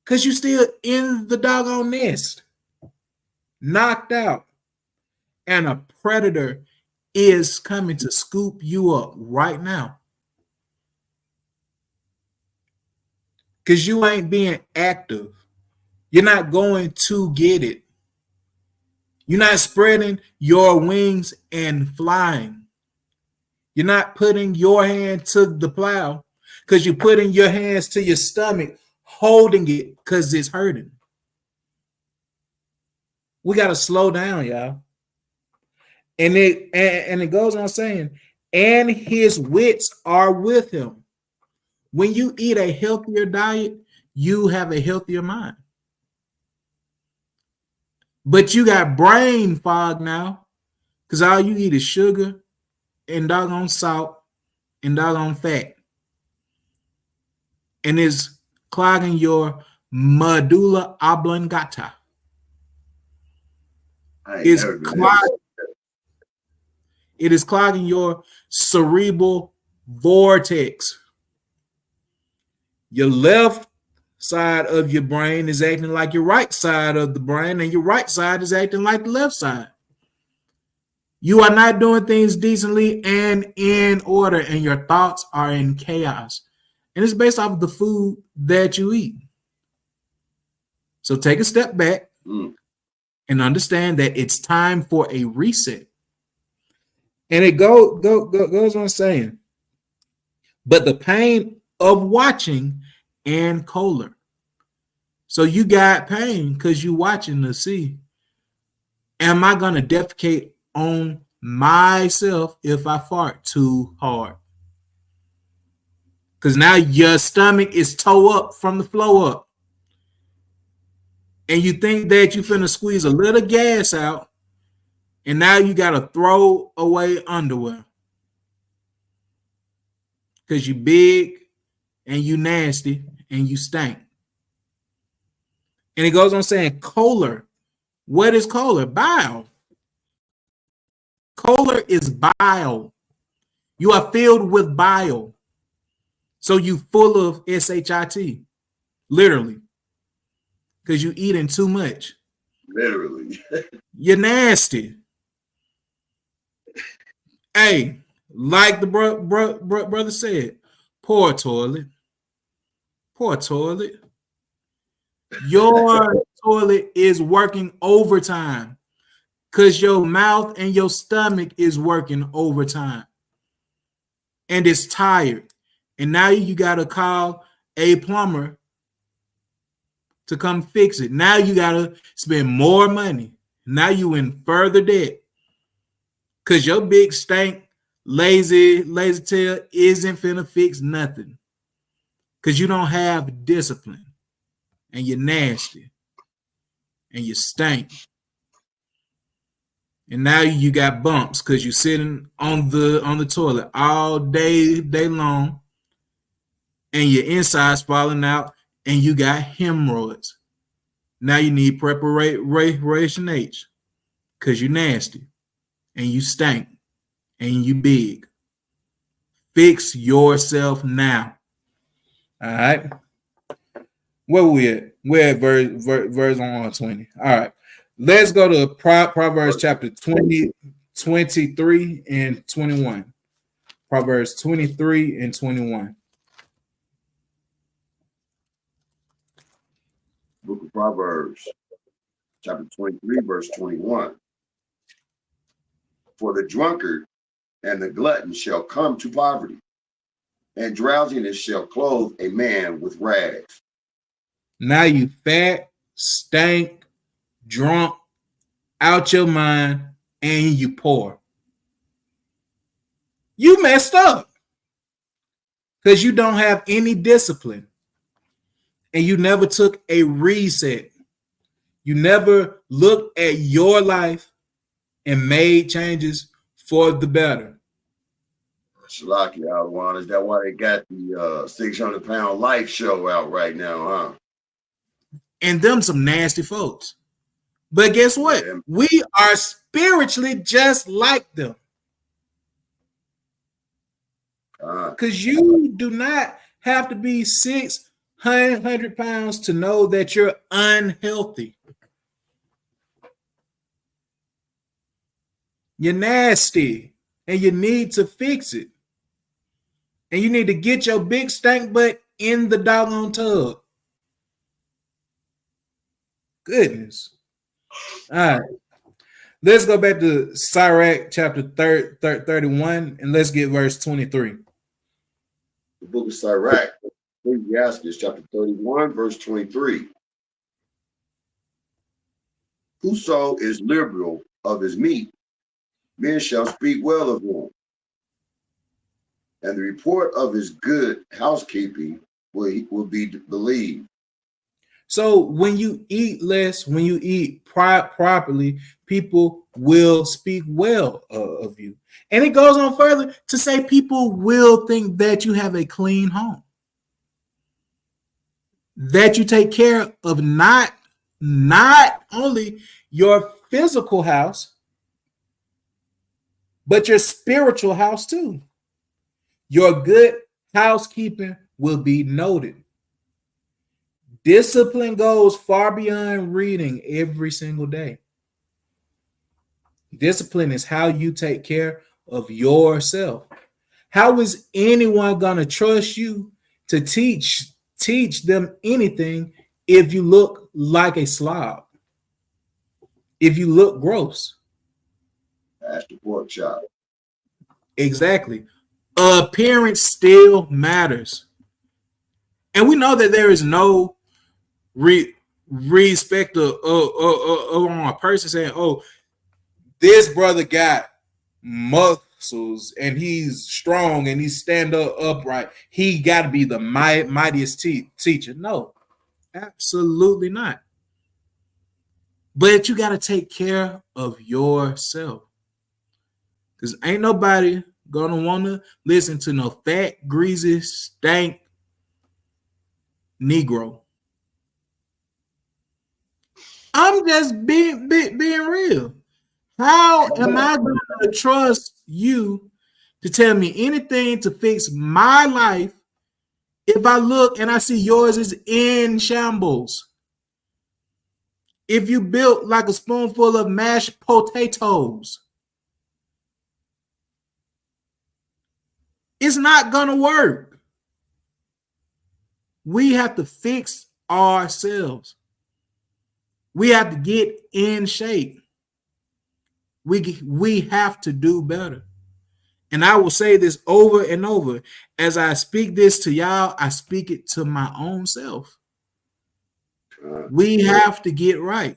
because you still in the doggone nest, knocked out, and a predator is coming to scoop you up right now because you ain't being active. You're not going to get it. You're not spreading your wings and flying. You're not putting your hand to the plow because you're putting your hands to your stomach, holding it because it's hurting. We got to slow down, y'all. And it goes on saying, and his wits are with him. When you eat a healthier diet, you have a healthier mind. But you got brain fog now because all you eat is sugar and doggone salt and doggone fat. And it's clogging your medulla oblongata. It is clogging your cerebral vortex. Your left side of your brain is acting like your right side of the brain, and your right side is acting like the left side. You are not doing things decently and in order, and your thoughts are in chaos. And it's based off of the food that you eat. So take a step back and understand that it's time for a reset. And it goes on saying, but the pain of watching and choler. So you got pain because you're watching to see, am I going to defecate on myself if I fart too hard? Because now your stomach is toe up from the flow up. And you think that you finna squeeze a little gas out, and now you got to throw away underwear. Because you big and you nasty and you stink. And it goes on saying choler. What is choler? Bile. Choler is bile. You are filled with bile. So you full of shit, literally, because you eating too much. Literally. You're nasty. Hey, like the brother said, poor toilet. Poor toilet. Your toilet is working overtime because your mouth and your stomach is working overtime. And it's tired. And now you got to call a plumber to come fix it. Now you got to spend more money. Now you in further debt because your big stank, lazy tail isn't finna fix nothing because you don't have discipline and you're nasty and you stink. And now you got bumps because you're sitting on the toilet all day long, and your insides falling out, and you got hemorrhoids. Now you need preparation H because you're nasty. and you stink and you big. Fix yourself now. All right. Where we at? We're at verse 120. All right. Let's go to Proverbs chapter 20, 23 and 21. Proverbs 23 and 21. Book of Proverbs, chapter 23, verse 21. For the drunkard and the glutton shall come to poverty, and drowsiness shall clothe a man with rags. Now you fat, stank, drunk, out your mind, and you poor. You messed up because you don't have any discipline and you never took a reset. You never looked at your life and made changes for the better. Shalaki Alwan, is that why they got the 600-pound life show out right now, huh? And them some nasty folks. But guess what? Yeah. We are spiritually just like them. Because you do not have to be 600 pounds to know that you're unhealthy. You're nasty and you need to fix it. And you need to get your big stank butt in the doggone tub. Goodness. All right. Let's go back to Sirach chapter 31 and let's get verse 23. The book of Sirach, Ecclesiastes chapter 31, verse 23. Whoso is liberal of his meat, men shall speak well of him. And the report of his good housekeeping will be believed. So when you eat less, when you eat properly, people will speak well of you. And it goes on further to say people will think that you have a clean home, that you take care of not only your physical house, but your spiritual house too. Your good housekeeping will be noted. Discipline goes far beyond reading every single day. Discipline is how you take care of yourself. How is anyone going to trust you to teach them anything if you look like a slob? If you look gross? That's the pork chop. Exactly. Appearance still matters. And we know that there is no respect of a person saying, oh, this brother got muscles and he's strong and he's stand up upright. He got to be the mightiest teacher. No, absolutely not. But you got to take care of yourself. Because ain't nobody going to want to listen to no fat, greasy, stank Negro. I'm just being real. How am I going to trust you to tell me anything to fix my life if I look and I see yours is in shambles? If you built like a spoonful of mashed potatoes, it's not going to work. We have to fix ourselves. We have to get in shape. We have to do better. And I will say this over and over. As I speak this to y'all, I speak it to my own self. We have to get right.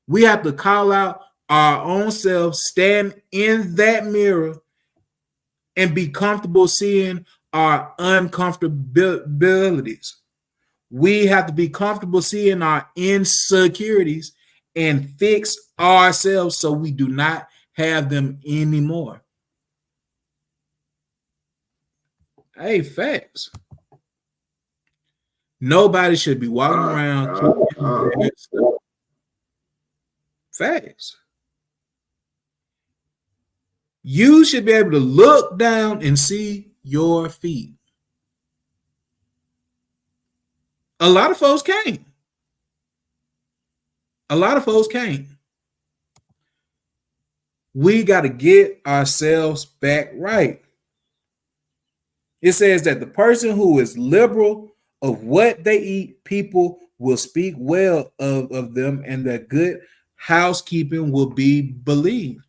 We have to call out our own selves, stand in that mirror, and be comfortable seeing our uncomfortabilities. We have to be comfortable seeing our insecurities and fix ourselves so we do not have them anymore. Hey, facts. Nobody should be walking around. Facts. You should be able to look down and see your feet. A lot of folks can't. A lot of folks can't. We got to get ourselves back right. It says that the person who is liberal of what they eat, people will speak well of them, and that good housekeeping will be believed.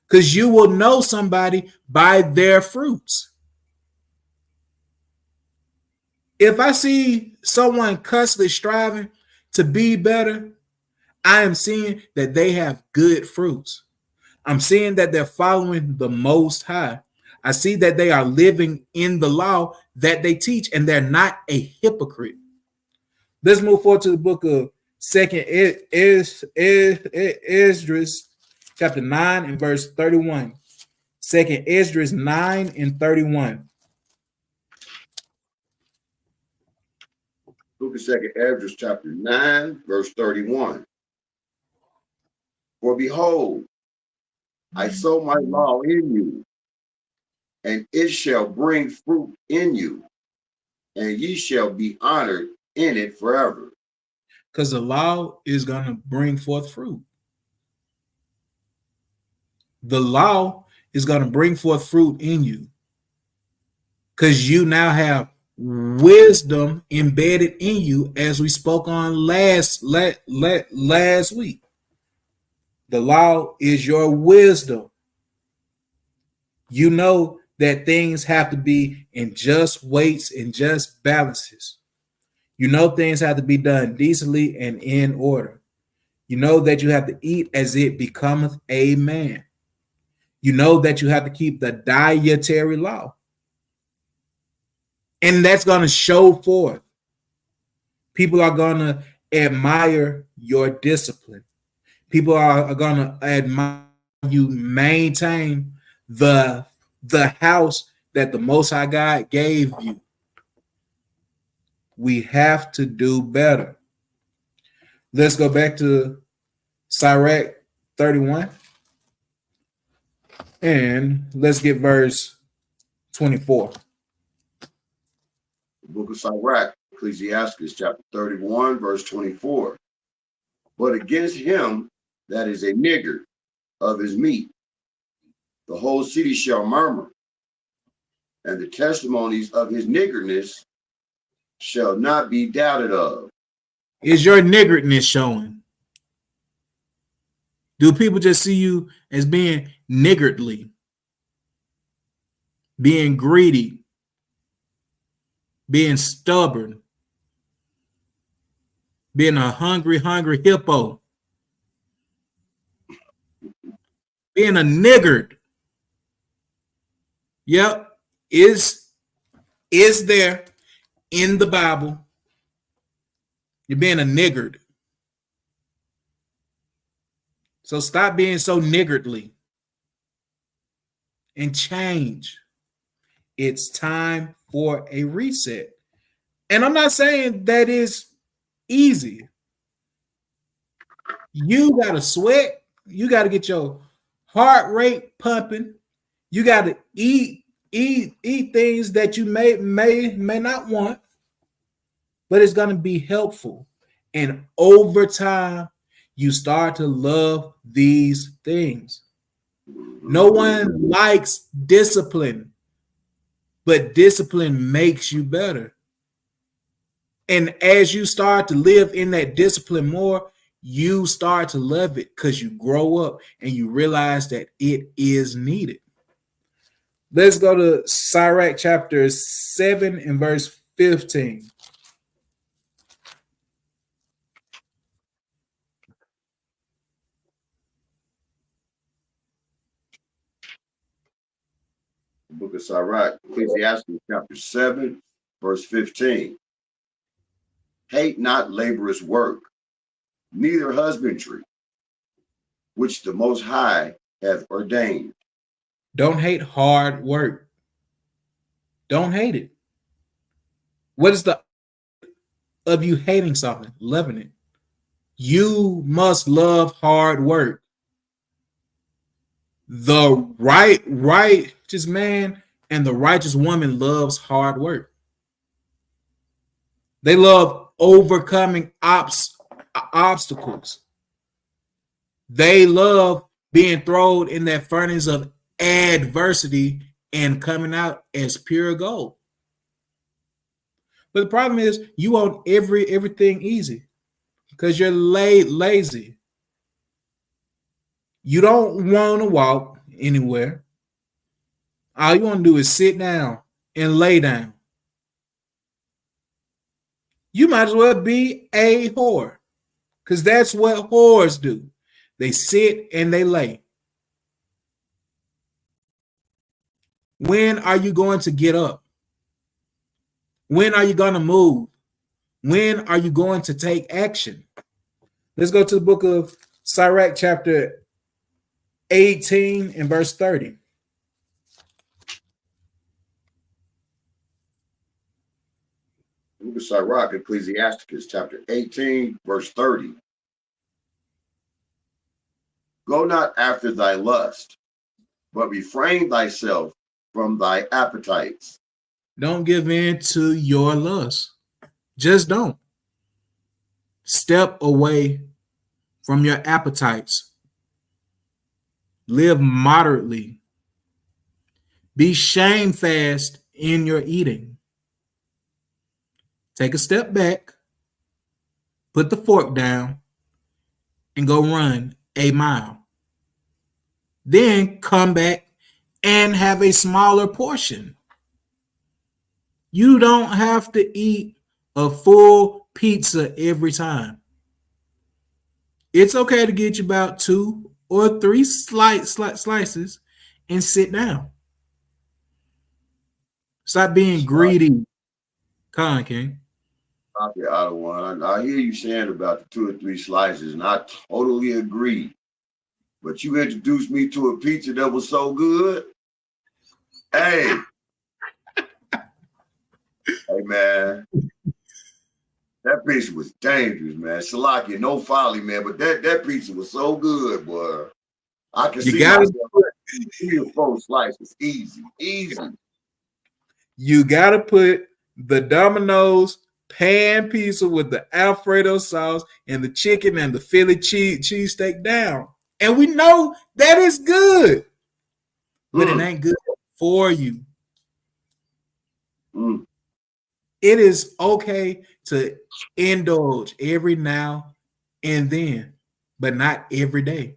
Because you will know somebody by their fruits. If I see someone constantly striving to be better, I am seeing that they have good fruits. I'm seeing that they're following the Most High. I see that they are living in the law that they teach, and they're not a hypocrite. Let's move forward to the book of Second Esdras, chapter 9 and verse 31. Second Esdras 9 and 31. Book of Second Esdras, chapter 9, verse 31. For behold, I sow my law in you, and it shall bring fruit in you, and ye shall be honored in it forever. Because the law is going to bring forth fruit. The law is going to bring forth fruit in you. Because you now have wisdom embedded in you, as we spoke on last week. The law is your wisdom. You know that things have to be in just weights and just balances. You know things have to be done decently and in order. You know that you have to eat as it becometh a man. You know that you have to keep the dietary law. And that's going to show forth. People are going to admire your discipline. People are going to admire you maintain the house that the Most High God gave you. We have to do better. Let's go back to Sirach 31. And let's get verse 24. The book of Sirach, Ecclesiastes, chapter 31, verse 24. But against him that is a niggard of his meat, the whole city shall murmur, and the testimonies of his niggardness shall not be doubted of. Is your niggardness showing? Do people just see you as being niggardly, being greedy, being stubborn, being a hungry hippo, being a niggard? Yep, is there in the Bible. You're being a niggard. So stop being so niggardly and change. It's time for a reset. And I'm not saying that is easy. You got to sweat. You got to get your heart rate pumping. You got to eat things that you may not want, but it's going to be helpful. And over time, you start to love these things. No one likes discipline, but discipline makes you better. And as you start to live in that discipline more, you start to love it because you grow up and you realize that it is needed. Let's go to Sirach chapter 7 and verse 15. The book of Sirach, Ecclesiastes, chapter 7, verse 15. Hate not laborious work, neither husbandry, which the Most High hath ordained. Don't hate hard work. Don't hate it. What is the of you hating something? Loving it. You must love hard work. The righteous man and the righteous woman loves hard work. They love overcoming obstacles. They love being thrown in that furnace of adversity and coming out as pure gold. But the problem is you want everything easy because you're lazy. You don't want to walk anywhere. All you want to do is sit down and lay down. You might as well be a whore because that's what whores do. They sit and they lay. When are you going to get up? When are you going to move? When are you going to take action? Let's go to the book of Sirach, chapter 18 and verse 30. Book of Sirach, Ecclesiasticus, chapter 18, verse 30. Go not after thy lust, but refrain thyself from thy appetites. Don't give in to your lust. Just don't. Step away from your appetites. Live moderately. Be shamefast in your eating. Take a step back, put the fork down, and go run a mile. Then come back and have a smaller portion. You don't have to eat a full pizza every time. It's okay to get you about 2 or 3 slices and sit down. Stop being greedy, Con King. Stop it, out of one. I hear you saying about the 2 or 3 slices, and I totally agree. But you introduced me to a pizza that was so good. Hey. Hey, man. That pizza was dangerous, man. Salaki, no folly, man. But that pizza was so good, boy. I can see myself 3 or 4 slices. Easy. You got to put the Domino's pan pizza with the Alfredo sauce and the chicken and the Philly cheesesteak down. And we know that is good, but it ain't good for you. It is okay to indulge every now and then, but not every day.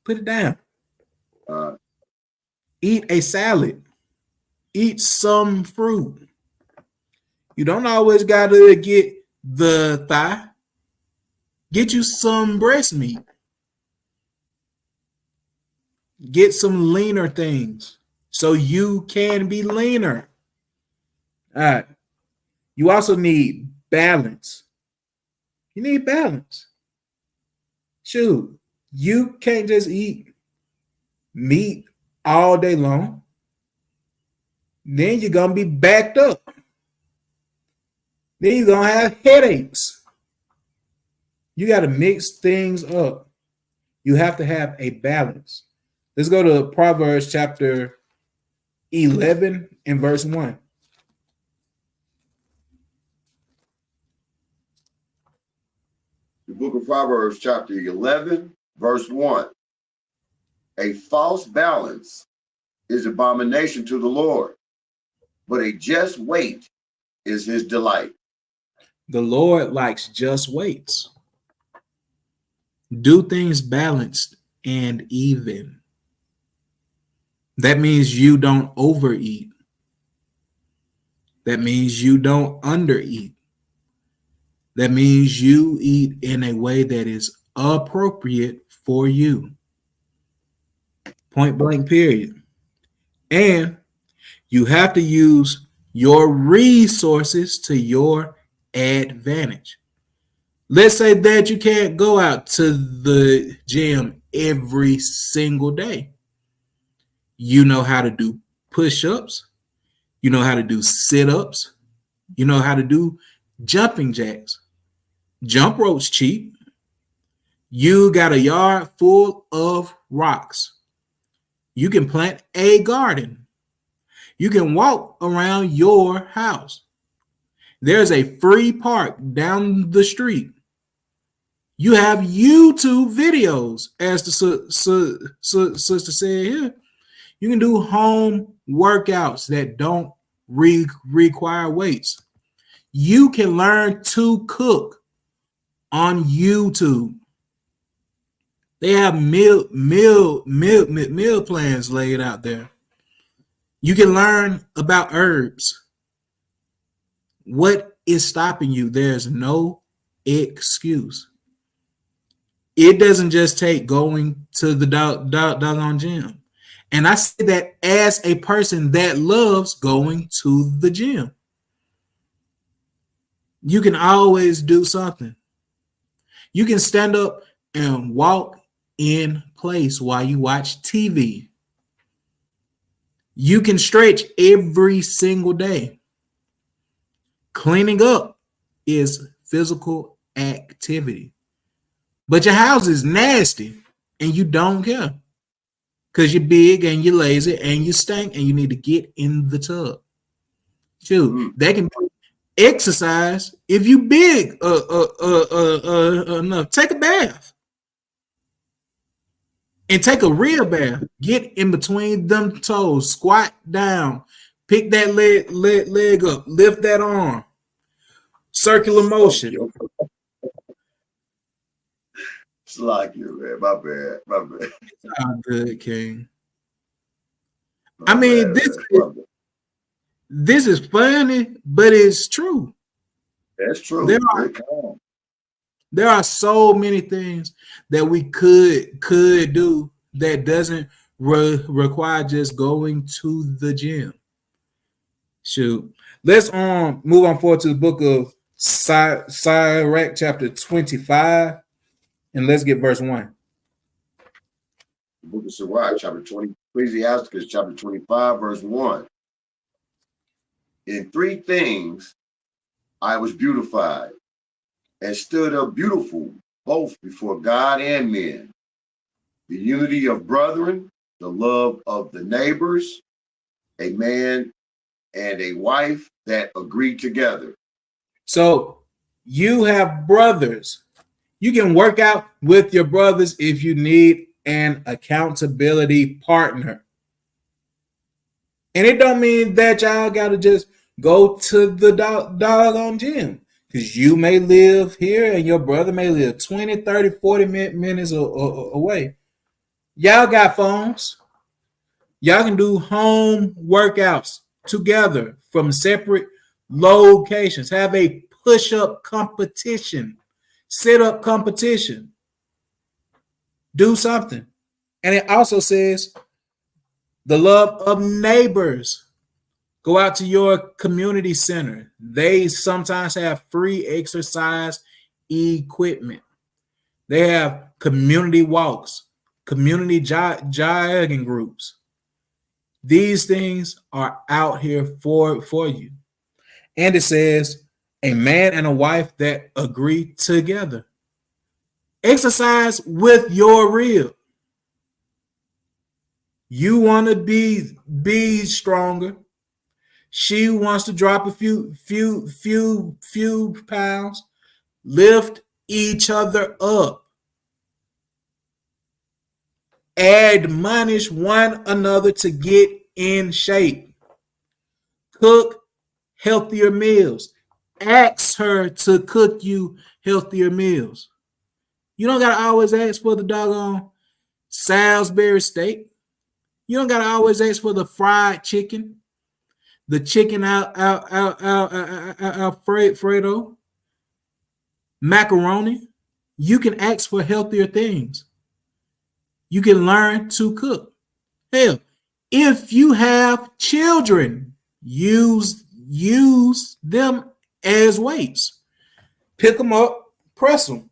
Put it down. Eat a salad. Eat some fruit. You don't always got to get the thigh. Get you some breast meat. Get some leaner things so you can be leaner. All right. You also need balance. You need balance. Shoot, you can't just eat meat all day long. Then you're going to be backed up. Then you're going to have headaches. You got to mix things up. You have to have a balance. Let's go to Proverbs chapter 11 and verse 1. The book of Proverbs chapter 11, verse 1. A false balance is abomination to the Lord, but a just weight is his delight. The Lord likes just weights. Do things balanced and even. That means you don't overeat. That means you don't undereat. That means you eat in a way that is appropriate for you. Point blank, period. And you have to use your resources to your advantage. Let's say that you can't go out to the gym every single day. You know how to do push-ups. You know how to do sit-ups. You know how to do jumping jacks. Jump rope's cheap. You got a yard full of rocks. You can plant a garden. You can walk around your house. There's a free park down the street. You have YouTube videos, as the sister said here. You can do home workouts that don't require weights. You can learn to cook on YouTube. They have meal plans laid out there. You can learn about herbs. What is stopping you? There's no excuse. It doesn't just take going to the doggone gym. And I say that as a person that loves going to the gym. You can always do something. You can stand up and walk in place while you watch TV. You can stretch every single day. Cleaning up is physical activity. But your house is nasty and you don't care because you're big and you're lazy and you stink and you need to get in the tub. Shoot, that can be exercise if you big enough. Take a bath. And take a real bath. Get in between them toes. Squat down. Pick that leg up. Lift that arm. Circular motion. It's like you, man. My bad. It's all good, King. I mean, this is funny, but it's true. That's true. There are so many things that we could do that doesn't require just going to the gym. Shoot. Let's move on forward to the book of Sirach, chapter 25, and let's get verse 1. The book of Sirach, chapter 20, Ecclesiasticus, chapter 25, verse 1. In 3 things I was beautified and stood up beautiful, both before God and men. The unity of brethren, the love of the neighbors, a man and a wife that agree together. So you have brothers. You can work out with your brothers if you need an accountability partner. And it don't mean that y'all got to just go to the doggone gym. Because you may live here and your brother may live 20, 30, 40 minutes away. Y'all got phones. Y'all can do home workouts together from separate locations. Have a push-up competition, sit-up competition. Do something. And it also says the love of neighbors. Go out to your community center. They sometimes have free exercise equipment. They have community walks, community jogging groups. These things are out here for you. And it says a man and a wife that agree together. Exercise with your rib. You want to be stronger. She wants to drop a few pounds. Lift each other up. Admonish one another to get in shape. Cook healthier meals. Ask her to cook you healthier meals. You don't got to always ask for the doggone Salisbury steak. You don't got to always ask for the fried chicken. The chicken Alfredo, macaroni. You can ask for healthier things. You can learn to cook. Hell, if you have children, use them as weights. Pick them up, press them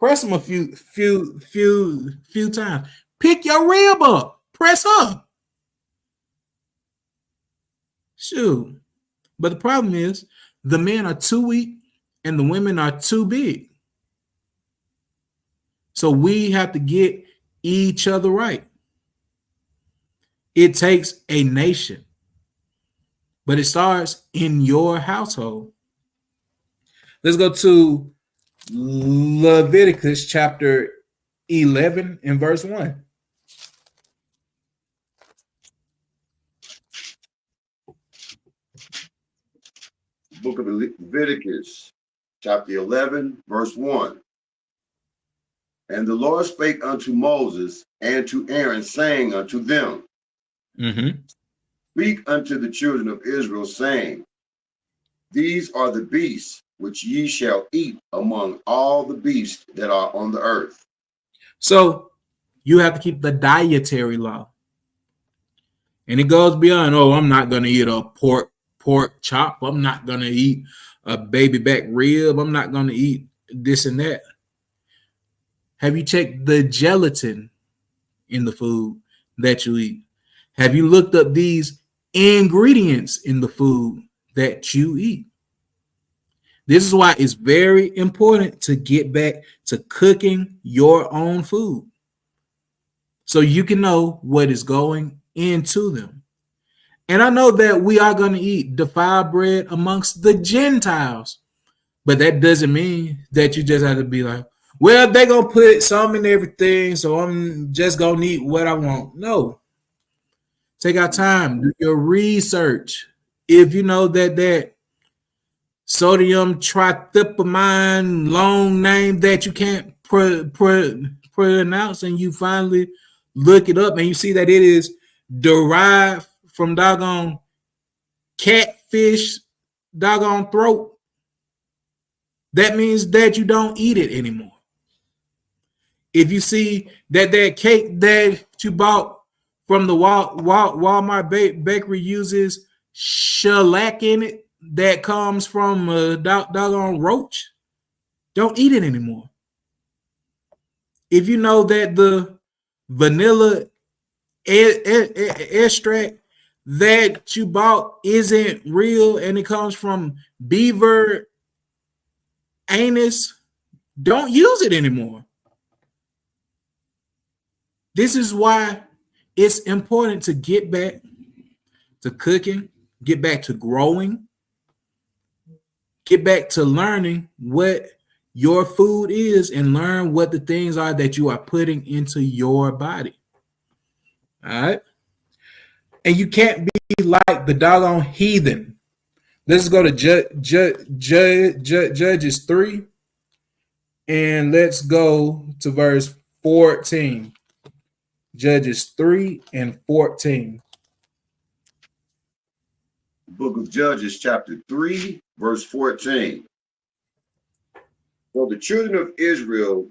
a few times. Pick your rib up, press up. Shoot. But the problem is the men are too weak and the women are too big. So we have to get each other right. It takes a nation, but it starts in your household. Let's go to Leviticus chapter 11 and verse 1. Book of Leviticus, chapter 11, verse 1. And the Lord spake unto Moses and to Aaron, saying unto them, Speak unto the children of Israel, saying, These are the beasts which ye shall eat among all the beasts that are on the earth. So you have to keep the dietary law. And it goes beyond, oh, I'm not going to eat a pork chop. I'm not going to eat a baby back rib. I'm not going to eat this and that. Have you checked the gelatin in the food that you eat? Have you looked up these ingredients in the food that you eat? This is why it's very important to get back to cooking your own food so you can know what is going into them. And I know that we are going to eat defiled bread amongst the Gentiles, but that doesn't mean that you just have to be like, well, they're going to put some in everything, so I'm just going to eat what I want. No. Take our time, do your research. If you know that sodium trithipamine long name that you can't pronounce, and you finally look it up and you see that it is derived from doggone catfish doggone throat, that means that you don't eat it anymore. If you see that cake that you bought from the Walmart bakery uses shellac in it that comes from a doggone roach, don't eat it anymore. If you know that the vanilla extract that you bought isn't real and it comes from beaver anus, don't use it anymore. This is why it's important to get back to cooking, get back to growing, get back to learning what your food is and learn what the things are that you are putting into your body. All right. And you can't be like the doggone heathen. Let's go to Judges 3 and let's go to verse 14. Judges 3 and 14. Book of Judges, chapter 3, verse 14. So the children of Israel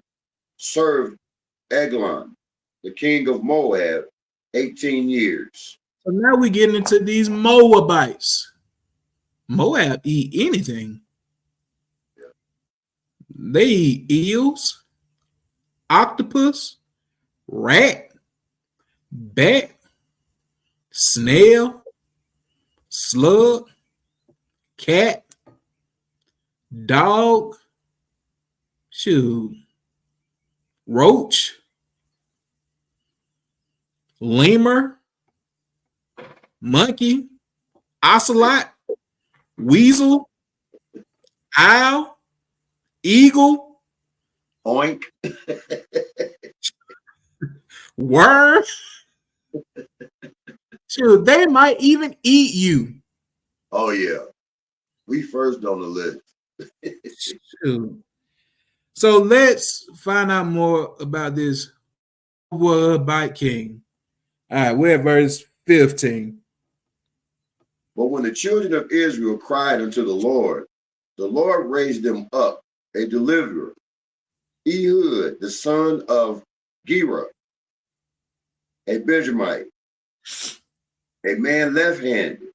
served Eglon, the king of Moab, 18 years. So now we're getting into these Moabites. Moab eat anything. They eat eels, octopus, rat, bat, snail, slug, cat, dog, roach, lemur, monkey, ocelot, weasel, owl, eagle, oink, worm. They might even eat you. Oh yeah, we first on the list. So let's find out more about this Moabite king. All right, we're at verse 15. But when the children of Israel cried unto the Lord raised them up a deliverer, Ehud, the son of Gera, a Benjamite, a man left-handed.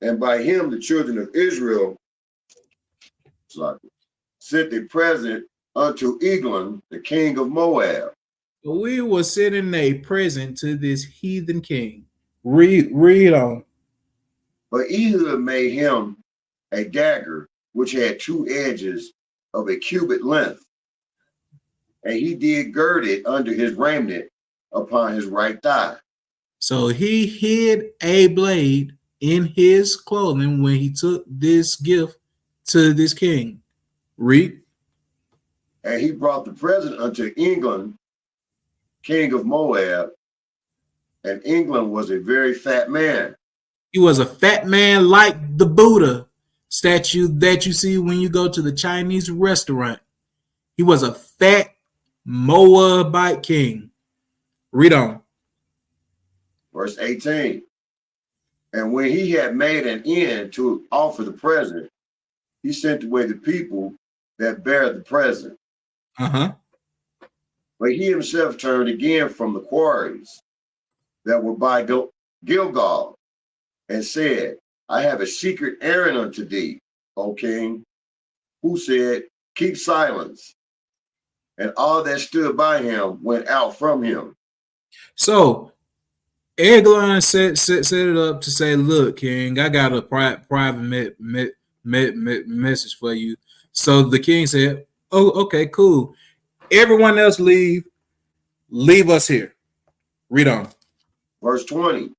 And by him the children of Israel sent a present unto Eglon, the king of Moab. We were sending a present to this heathen king. Read on. But Ehud made him a dagger which had two edges of a cubit length, and he did gird it under his raiment upon his right thigh. So he hid a blade in his clothing when he took this gift to this king. Read. And he brought the present unto England, king of Moab, and England was a very fat man. He was a fat man like the Buddha statue that you see when you go to the Chinese restaurant. He was a fat Moabite king. Read on. Verse 18. And when he had made an end to offer the present, he sent away the people that bare the present. But he himself turned again from the quarries that were by Gilgal, and said, I have a secret errand unto thee, O king. Who said, keep silence. And all that stood by him went out from him. So Eglon set it up to say, look, king, I got a private message for you. So the king said, oh, okay, cool. Everyone else leave us here. Read on. Verse 20.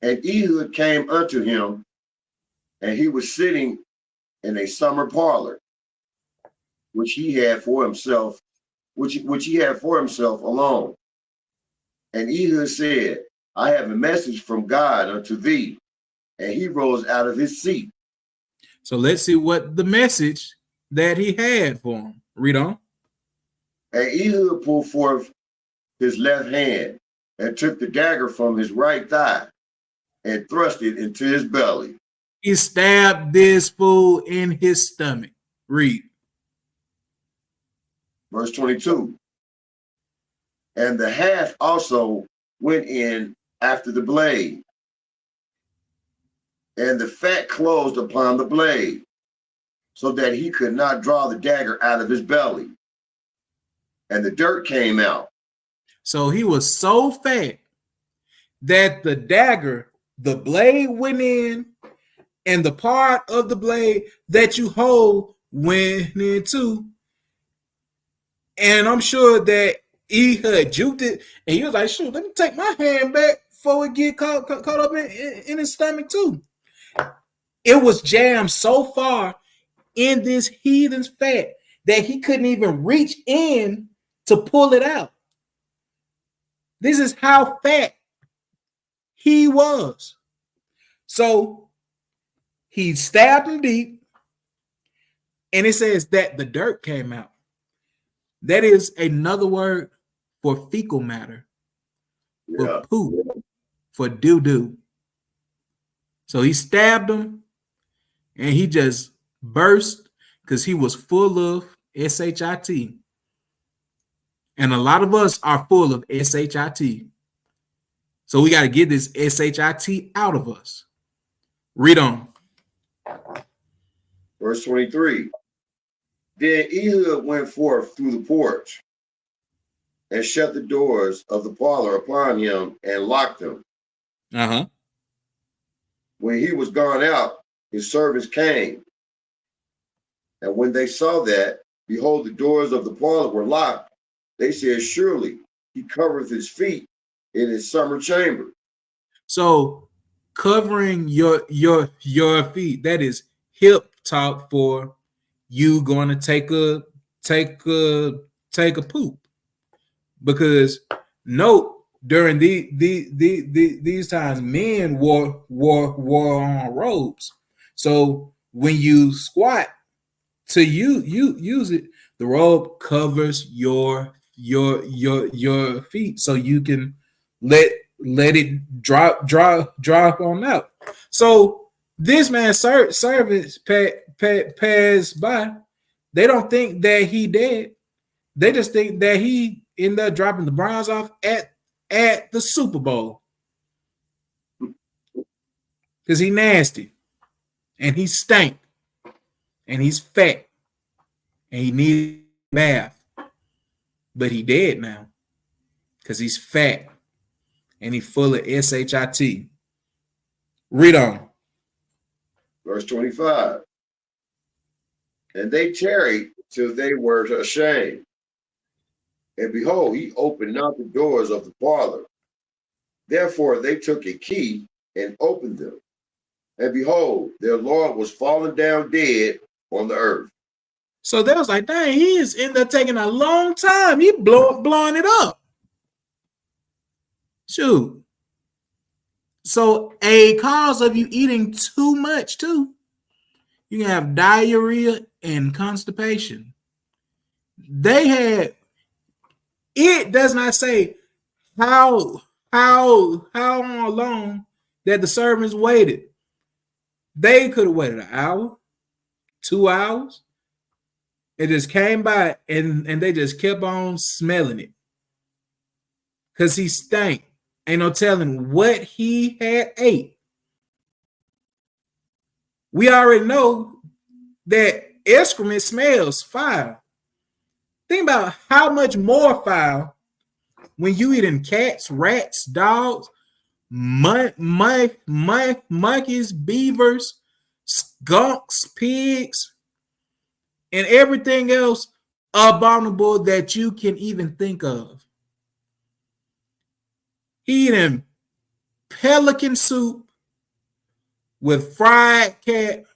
And Ehud came unto him, and he was sitting in a summer parlor, which he had for himself, which he had for himself alone. And Ehud said, I have a message from God unto thee. And he rose out of his seat. So let's see what the message that he had for him. Read on. And Ehud pulled forth his left hand and took the dagger from his right thigh and thrust it into his belly. He stabbed this fool in his stomach. Read. Verse 22. And the haft also went in after the blade, and the fat closed upon the blade, so that he could not draw the dagger out of his belly. And the dirt came out. So he was so fat that the dagger, the blade went in, and the part of the blade that you hold went into. And I'm sure that he had juked it, and he was like, shoot, let me take my hand back before it get caught up in his stomach too. It was jammed so far in this heathen's fat that he couldn't even reach in to pull it out. This is how fat he was. So he stabbed him deep, and it says that the dirt came out. That is another word for fecal matter, for poop, for doo-doo. So he stabbed him, and he just burst because he was full of SHIT. And a lot of us are full of SHIT. So we got to get this SHIT out of us. Read on. Verse 23. Then Ehud went forth through the porch and shut the doors of the parlor upon him and locked them. When he was gone out, his servants came. And when they saw that, behold, the doors of the parlor were locked, they said, surely he covereth his feet in his summer chamber. So covering your feet, that is hip talk for you going to take a poop. Because note, during these times, men wore on robes. So when you squat to use it, the robe covers your feet, so you can let it drop on out. So this man's servants pass by. They don't think that he dead. They just think that he ended up dropping the Browns off at the Super Bowl because he nasty and he stank and he's fat and he needs a bath. But he dead now because he's fat and he's full of SHIT. Read on. Verse 25. And they tarried till they were ashamed. And behold, he opened not the doors of the parlor. Therefore they took a key and opened them. And behold, their Lord was fallen down dead on the earth. So they was like, dang, he is in there taking a long time. He blowing it up. Shoot. So a cause of you eating too much too, you can have diarrhea and constipation. They had, it does not say how long that the servants waited. They could have waited an hour, 2 hours. It just came by and they just kept on smelling it. Because he stank. Ain't no telling what he had ate. We already know that excrement smells foul. Think about how much more foul when you eating cats, rats, dogs, monkeys, beavers, skunks, pigs, and everything else abominable that you can even think of. Eating pelican soup with fried cat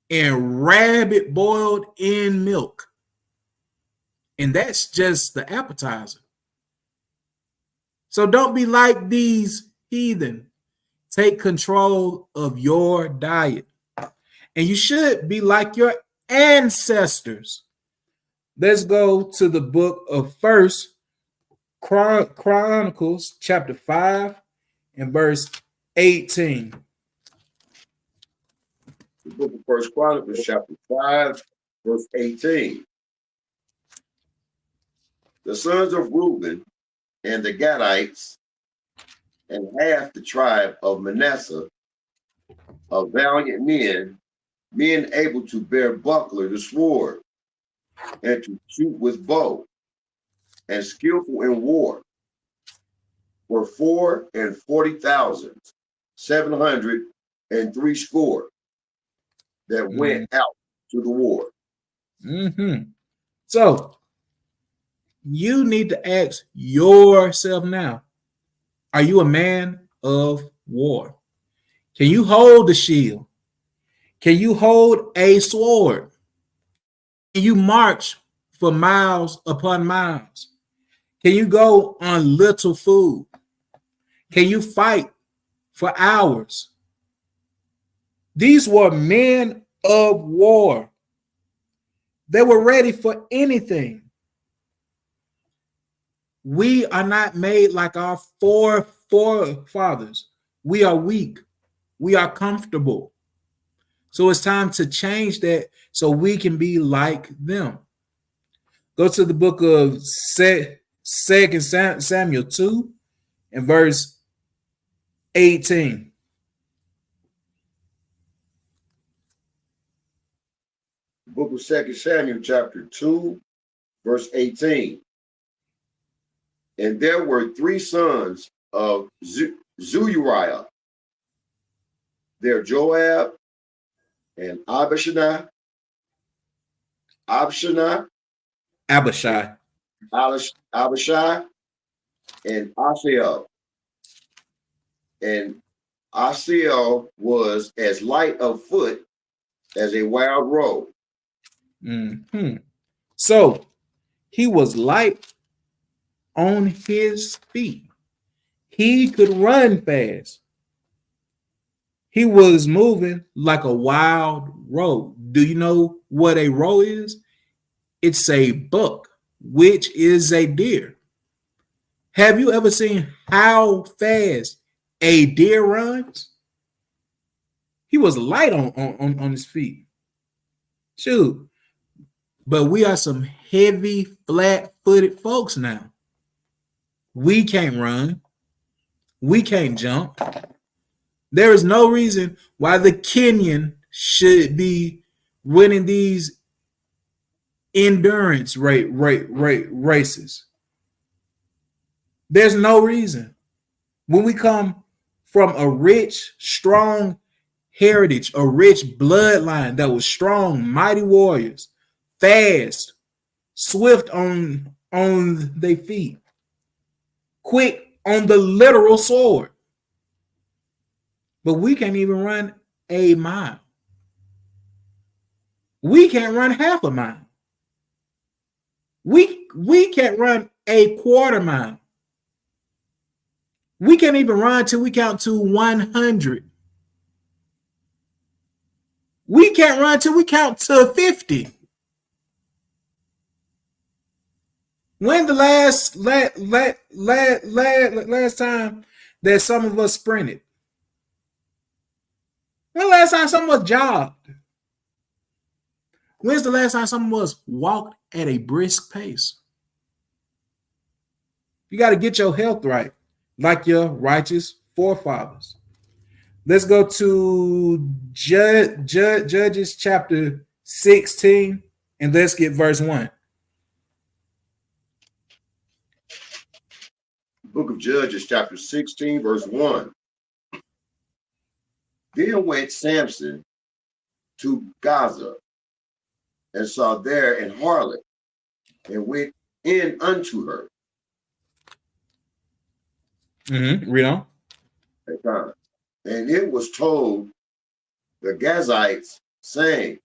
and rabbit boiled in milk. And that's just the appetizer. So don't be like these heathen. Take control of your diet. And you should be like your ancestors. Let's go to the book of First Chronicles, chapter 5, and verse 18. The book of First Chronicles, chapter 5, verse 18. The sons of Reuben and the Gadites and half the tribe of Manasseh, of valiant men, men able to bear buckler to sword, and to shoot with bow, and skillful in war, were 44,760 that went out to the war. So you need to ask yourself now, are you a man of war? Can you hold the shield? Can you hold a sword? Can you march for miles upon miles? Can you go on little food? Can you fight for hours? These were men of war. They were ready for anything. We are not made like our forefathers. We are weak. We are comfortable. So it's time to change that so we can be like them. Go to the book of 2 Samuel 2 and verse 18. The book of 2 Samuel, chapter 2, verse 18. And there were 3 sons of Zeruiah, there Joab and Abishai, and Asahel. And Asahel was as light of foot as a wild roe. So he was light on his feet. He could run fast. He was moving like a wild roe. Do you know what a roe is? It's a buck, which is a deer. Have you ever seen how fast a deer runs? He was light on his feet. Shoot. But we are some heavy, flat-footed folks now. We can't run. We can't jump. There is no reason why the Kenyan should be winning these endurance races. There's no reason. When we come from a rich, strong heritage, a rich bloodline that was strong, mighty warriors, fast, swift on on their feet, quick on the literal sword. But we can't even run a mile. We can't run half a mile. We can't run a quarter mile. We can't even run till we count to 100. We can't run till we count to 50. When the last time that some of us sprinted? When the last time some of us jogged? When's the last time some of us walked at a brisk pace? You got to get your health right, like your righteous forefathers. Let's go to Judges chapter 16, and let's get verse 1. Book of Judges, chapter 16, verse 1. Then went Samson to Gaza, and saw there an harlot, and went in unto her. Read on. And it was told the Gazites, saying,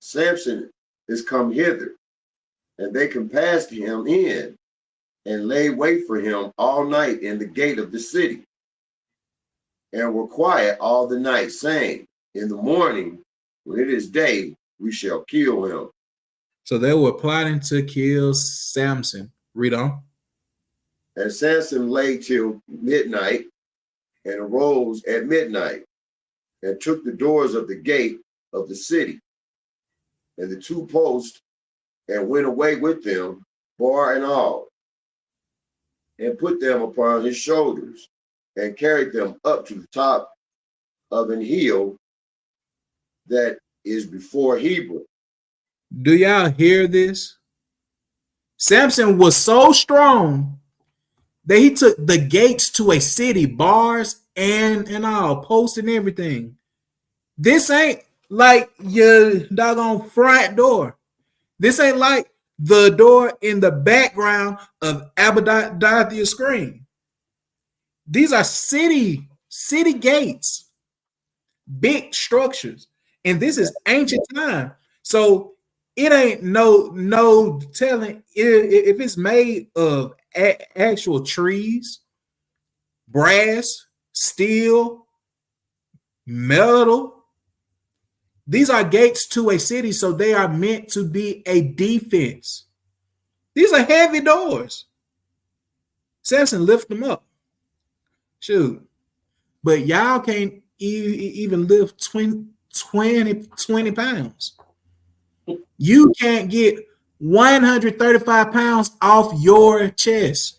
Samson is come hither. And they compassed him in, and lay wait for him all night in the gate of the city, and were quiet all the night, saying, in the morning, when it is day, we shall kill him. So they were plotting to kill Samson. Read on. And Samson lay till midnight, and arose at midnight, and took the doors of the gate of the city, and the two posts, and went away with them, bar and all, and put them upon his shoulders, and carried them up to the top of an hill that is before Hebron. Do y'all hear this? Samson was so strong that he took the gates to a city, bars and all, posts and everything. This ain't like your doggone front door. This ain't like the door in the background of Abadiah's screen. These are city gates, big structures, and this is ancient time. So it ain't no telling if it's made of actual trees, brass, steel, metal. These are gates to a city, so they are meant to be a defense. These are heavy doors. Samson lift them up. Shoot. But y'all can't even lift 20 pounds. You can't get 135 pounds off your chest.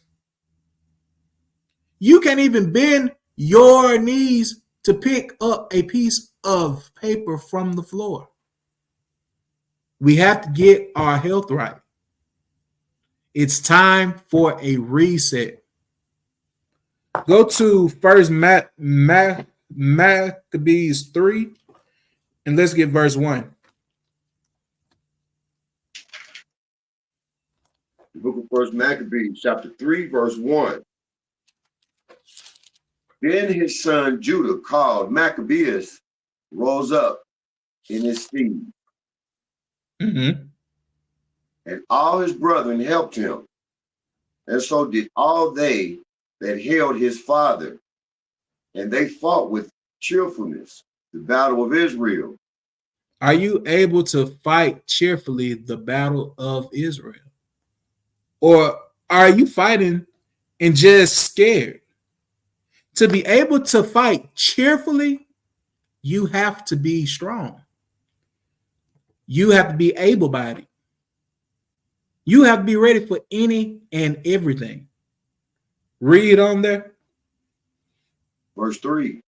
You can't even bend your knees to pick up a piece of paper from the floor. We have to get our health right. It's time for a reset. Go to First Maccabees 3, and let's get verse 1. The book of First Maccabees, chapter 3, verse 1. Then his son Judah, called Maccabeus, rose up in his stead. And all his brethren helped him. And so did all they that held his father. And they fought with cheerfulness the battle of Israel. Are you able to fight cheerfully the battle of Israel? Or are you fighting and just scared? To be able to fight cheerfully, you have to be strong. You have to be able-bodied. You have to be ready for any and everything. Read on there. Verse 3.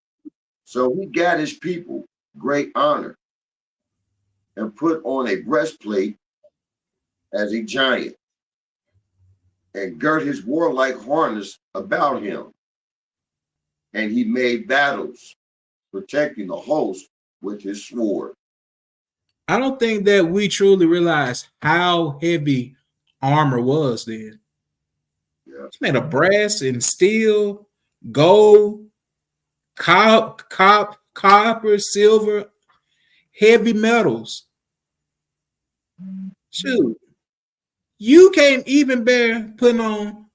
So he got his people great honor, and put on a breastplate as a giant, and girt his warlike harness about him. And he made battles, protecting the host with his sword. I don't think that we truly realize how heavy armor was then. Yeah. It's made of brass and steel, gold, copper, silver, heavy metals. Shoot, you can't even bear putting on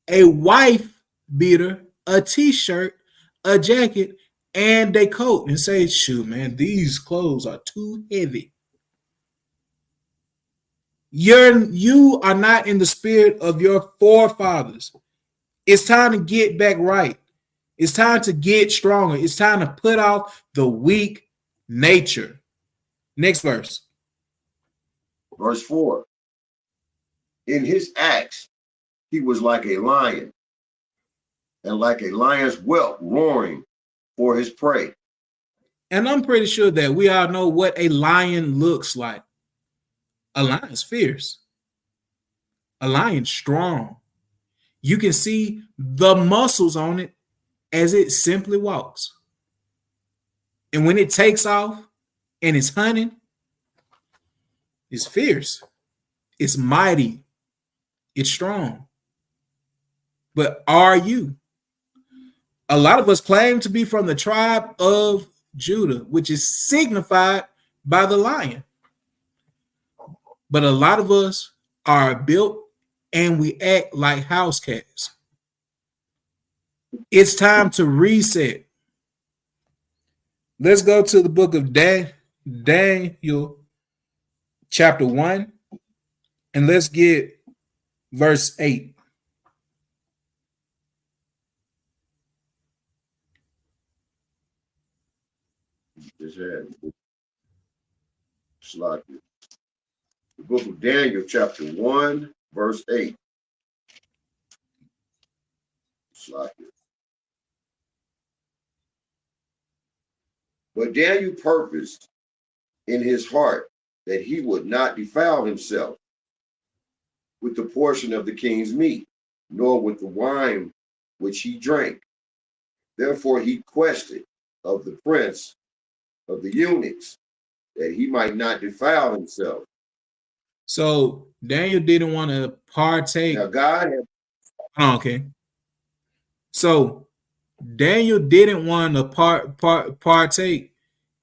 a wife beater, a t-shirt, a jacket, and a coat and say, shoot, man, these clothes are too heavy. You are not in the spirit of your forefathers. It's time to get back right. It's time to get stronger. It's time to put off the weak nature. Next verse. Verse 4. In his acts, he was like a lion, and like a lion's whelp roaring for his prey. And I'm pretty sure that we all know what a lion looks like. A lion's fierce. A lion's strong. You can see the muscles on it as it simply walks. And when it takes off and it's hunting, it's fierce, it's mighty, it's strong. But are you? A lot of us claim to be from the tribe of Judah, which is signified by the lion. But a lot of us are built and we act like house cats. It's time to reset. Let's go to the book of Daniel, chapter 1, and let's get verse 8. Just had Slocky. The book of Daniel, chapter 1, verse 8. Slocky. But Daniel purposed in his heart that he would not defile himself with the portion of the king's meat, nor with the wine which he drank. Therefore he quested of the prince of the eunuchs that he might not defile himself. So Daniel didn't want to partake. Now God had, okay. So Daniel didn't want to partake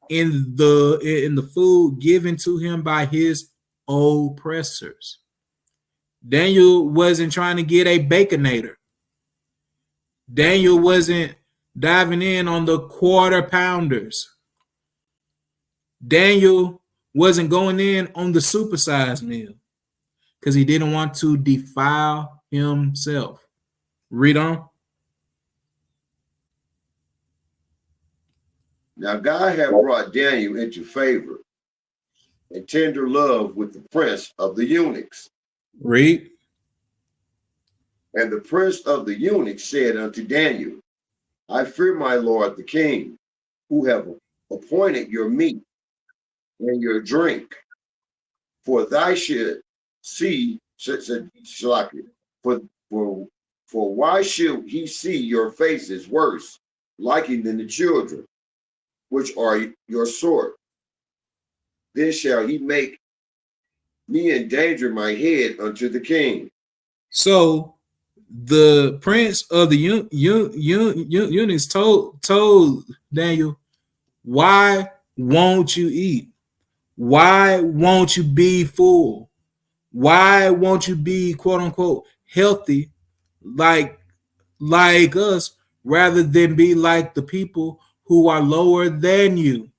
in the food given to him by his oppressors. Daniel wasn't trying to get a baconator. Daniel wasn't diving in on the quarter pounders. Daniel wasn't going in on the supersized meal because he didn't want to defile himself. Read on. Now God had brought Daniel into favor and tender love with the prince of the eunuchs. Read. And the prince of the eunuchs said unto Daniel, I fear my lord the king, who have appointed your meat and your drink, for thy should see, for why should he see your faces worse, liking than the children, which are your sort? Then shall he make me endanger my head unto the king. So the prince of the eunuchs told Daniel, why won't you eat? Why won't you be full? Why won't you be quote unquote healthy like us rather than be like the people who are lower than you?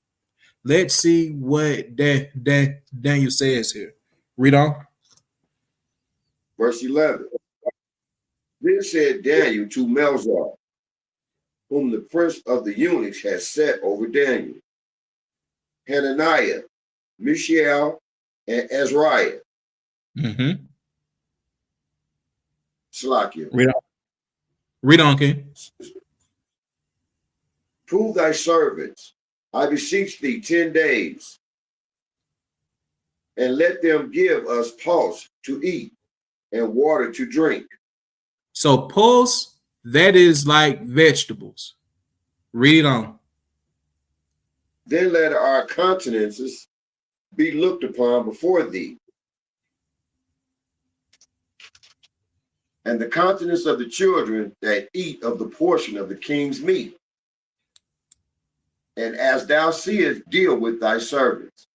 Let's see what Daniel says here. Read on. Verse 11. Then said Daniel to Melzar, whom the prince of the eunuchs has set over Daniel, Hananiah, Mishael, and Azariah. Mm-hmm. Slakia. Read on. Read on, King. Prove thy servants, I beseech thee, 10 days, and let them give us pulse to eat and water to drink. So pulse, that is like vegetables. Read on. Then let our countenances be looked upon before thee. and the countenance of the children that eat of the portion of the king's meat. And as thou seest, deal with thy servants.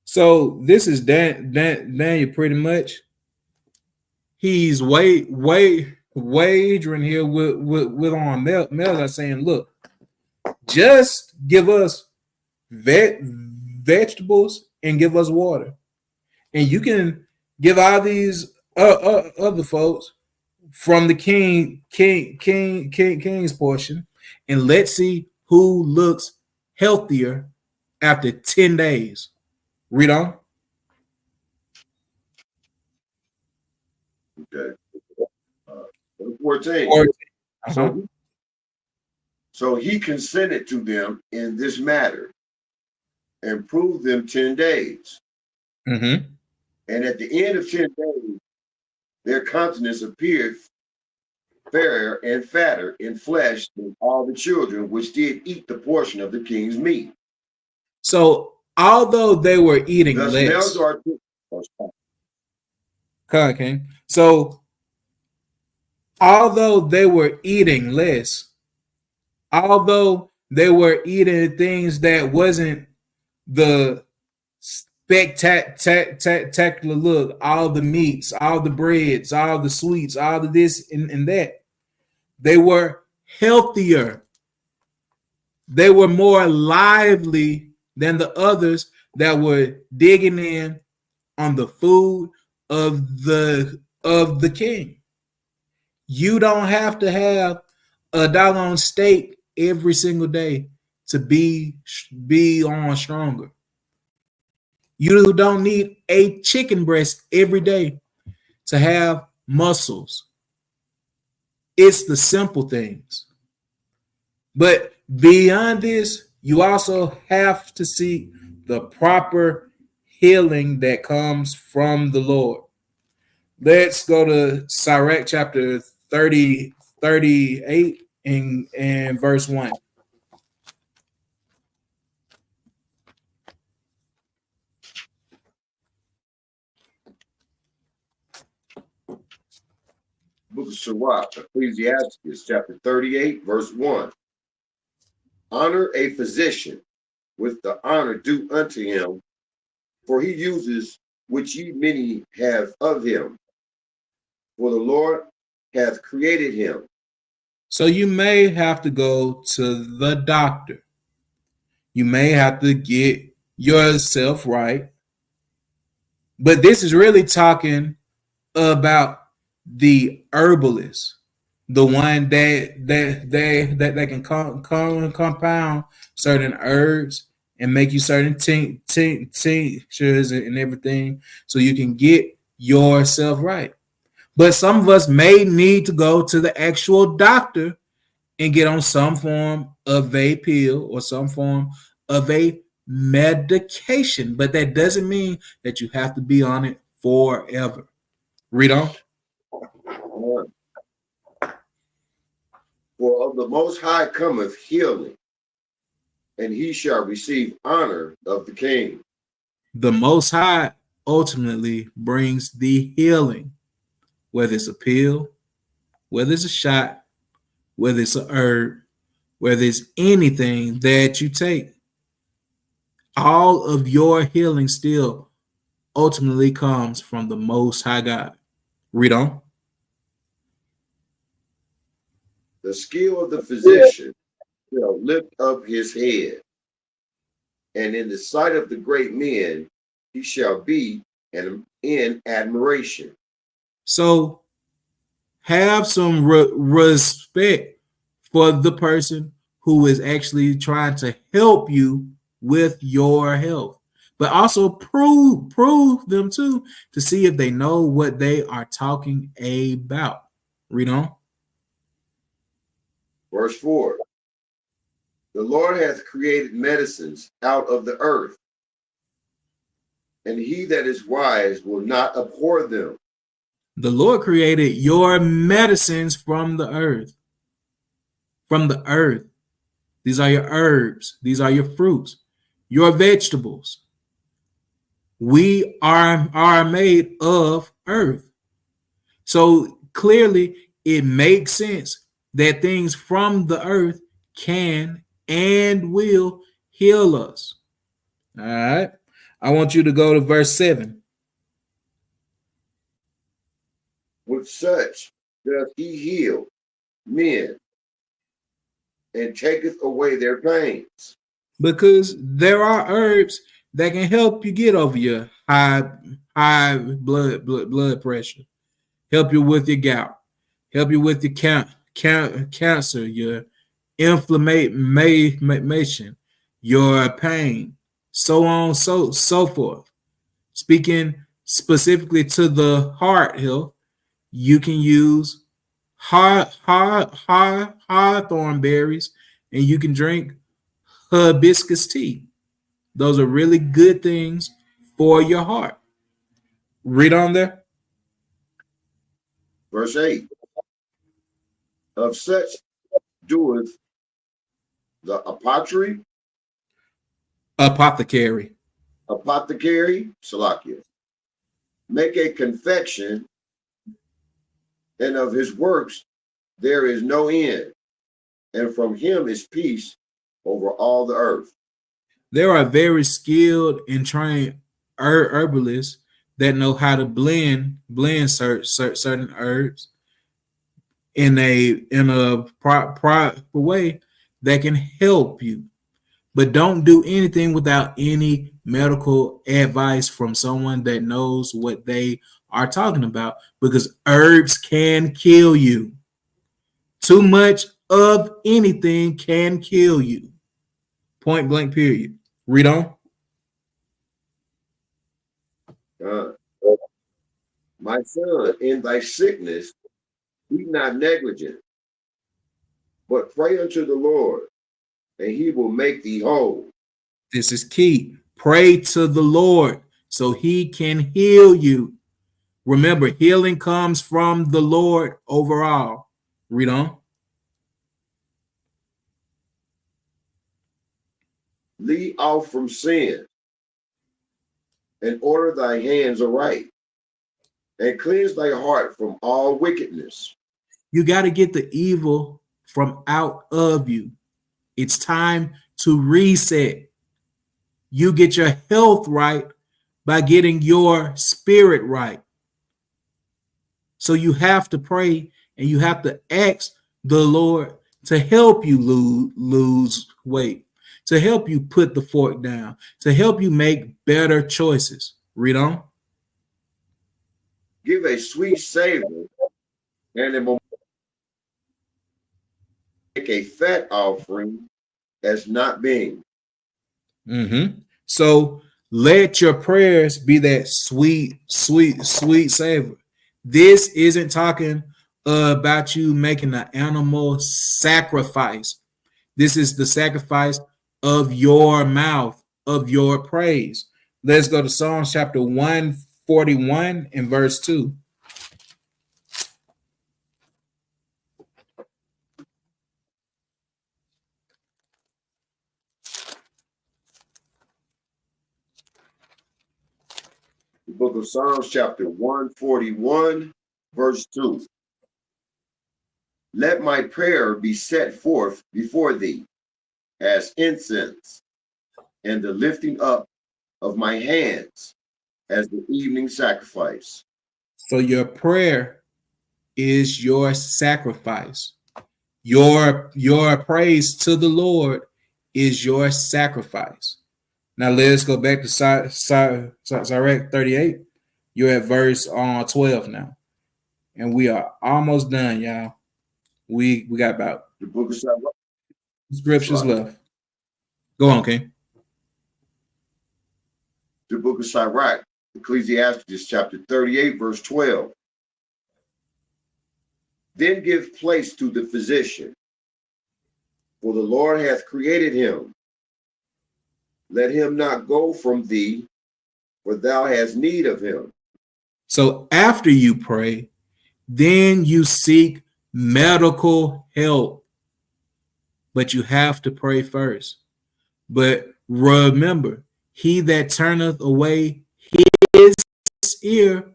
So this is Daniel pretty much. He's wagering here with on Melchizedek saying, look, just give us vegetables and give us water, and you can give all these other folks from the king's portion, and let's see who looks healthier after 10 days. Read on. Okay. 14. Uh-huh. So he consented to them in this matter and proved them 10 days. Mm-hmm. And at the end of 10 days, their countenance appeared fairer and fatter in flesh than all the children which did eat the portion of the king's meat. So although they were eating Thus less, okay. So although they were eating less, although they were eating things that wasn't the spectacular look, all the meats, all the breads, all the sweets, all the this and that, they were healthier. They were more lively than the others that were digging in on the food of the king. You don't have to have a doggone steak every single day to be on stronger. You don't need a chicken breast every day to have muscles. It's the simple things. But beyond this, you also have to see the proper healing that comes from the Lord. Let's go to Sirach chapter 38 and verse 1. Book of Sirach, Ecclesiastes, chapter 38, verse 1. Honor a physician with the honor due unto him, for he uses which ye many have of him. For the Lord hath created him. So you may have to go to the doctor. You may have to get yourself right. But this is really talking about the herbalist, the one that can compound certain herbs and make you certain tinctures and everything, so you can get yourself right. But some of us may need to go to the actual doctor and get on some form of a pill or some form of a medication. But that doesn't mean that you have to be on it forever. Read on. For of the Most High cometh healing, and he shall receive honor of the king. The Most High ultimately brings the healing, whether it's a pill, whether it's a shot, whether it's a herb, whether it's anything that you take. All of your healing still ultimately comes from the Most High God. Read on. The skill of the physician shall lift up his head, and in the sight of the great men he shall be in admiration. So have some respect for the person who is actually trying to help you with your health, but also prove them too to see if they know what they are talking about. Read on. Verse 4. The Lord hath created medicines out of the earth, and he that is wise will not abhor them. The Lord created your medicines from the earth. From the earth. These are your herbs. These are your fruits, your vegetables. We are made of earth. So clearly it makes sense that things from the earth can and will heal us. All right. I want you to go to verse 7. With such doth he heal men and taketh away their pains. Because there are herbs that can help you get over your high blood pressure, help you with your gout, help you with your cancer, your inflammation, your pain, so on, so forth. Speaking specifically to the heart health, you can use hawthorn berries, and you can drink hibiscus tea. Those are really good things for your heart. Read on there. Verse 8. Of such doeth the Apothecary. Salakia, make a confection, and of his works there is no end, and from him is peace over all the earth. There are very skilled and trained herbalists that know how to blend certain herbs in a proper way that can help you. But don't do anything without any medical advice from someone that knows what they are talking about, because herbs can kill you. Too much of anything can kill you. Point blank, period. Read on. Uh, my son, in thy sickness, be not negligent, but pray unto the Lord, and he will make thee whole. This is key. Pray to the Lord so he can heal you. Remember, healing comes from the Lord overall. Read on. Leave off from sin, and order thy hands aright, and cleanse thy heart from all wickedness. You got to get the evil from out of you. It's time to reset. You get your health right by getting your spirit right. So you have to pray and you have to ask the Lord to help you lose weight, to help you put the fork down, to help you make better choices. Read on. Give a sweet savor, and it will make a fat offering as not being. So let your prayers be that sweet savor. This isn't talking about you making an animal sacrifice. This is the sacrifice of your mouth, of your praise. Let's go to Psalms chapter 141 and verse 2. The book of Psalms, chapter 141, verse 2. Let my prayer be set forth before thee as incense, and the lifting up of my hands as the evening sacrifice. So your prayer is your sacrifice. Your praise to the Lord is your sacrifice. Now let's go back to Sirach 38. You're at verse 12 now. And we are almost done, y'all. We got about The book of Sirach, scriptures left. Go on, King. The book of Sirach, Ecclesiastes chapter 38, verse 12. Then give place to the physician, for the Lord hath created him. Let him not go from thee, for thou hast need of him. So after you pray, then you seek medical help. But you have to pray first. But remember, he that turneth away his ear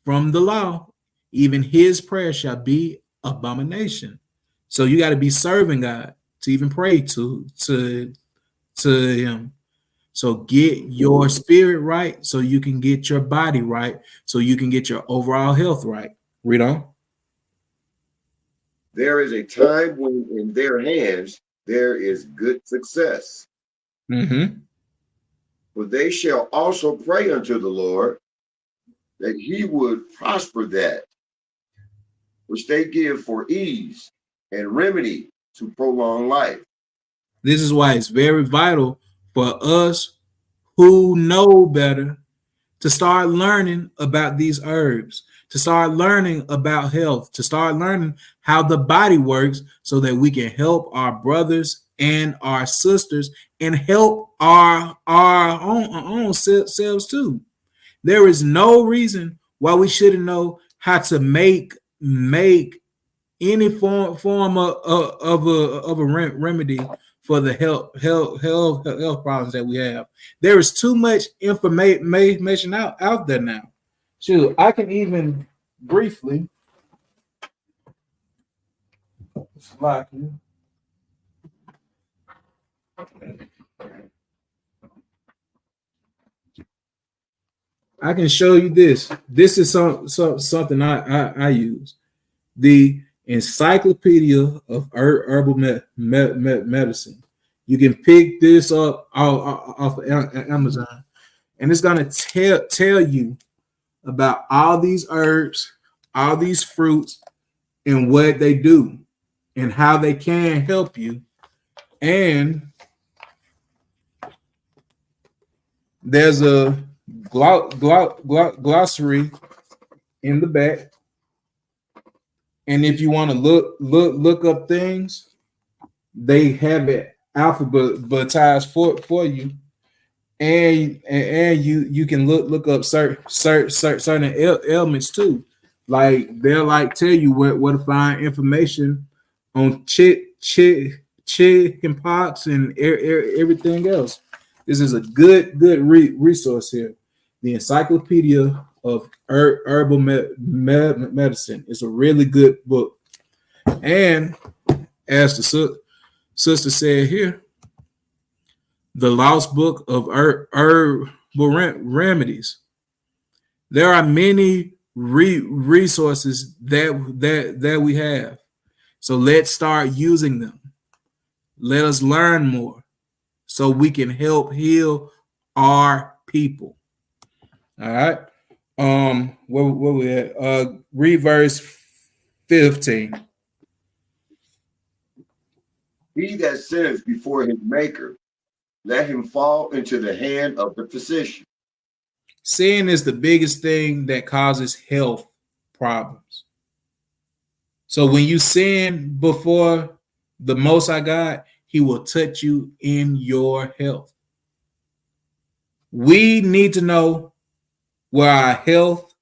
from the law even his prayer shall be abomination. So you got to be serving God to even pray to him. So get your spirit right so you can get your body right, so you can get your overall health right. Read on. There is a time when in their hands there is good success. Mm-hmm. For they shall also pray unto the Lord that he would prosper that which they give for ease and remedy to prolong life. This is why it's very vital for us who know better to start learning about these herbs, to start learning about health, to start learning how the body works so that we can help our brothers and our sisters and help our own selves too. There is no reason why we shouldn't know how to make any form of a remedy for the health problems that we have. There is too much information out there now. Shoot, I can even briefly slide you. I can show you this. This is something I use. The Encyclopedia of Herbal Medicine. You can pick this up off of Amazon, and it's gonna tell you about all these herbs, all these fruits, and what they do, and how they can help you. And there's a glossary in the back. And if you want to look up things, they have it alphabetized for you, and you can look up certain ailments too. Like they'll like tell you where to find information on chicken pox and everything else. This is a good resource here. The Encyclopedia of Herbal Medicine is a really good book. And as the sister said here, the Lost Book of Herbal Remedies. There are many resources that we have. So let's start using them. Let us learn more so we can help heal our people. All right. Where we at? Read verse 15. He that sinneth before his maker, let him fall into the hand of the physician. Sin is the biggest thing that causes health problems. So when you sin before the Most High God, He will touch you in your health. We need to know where our health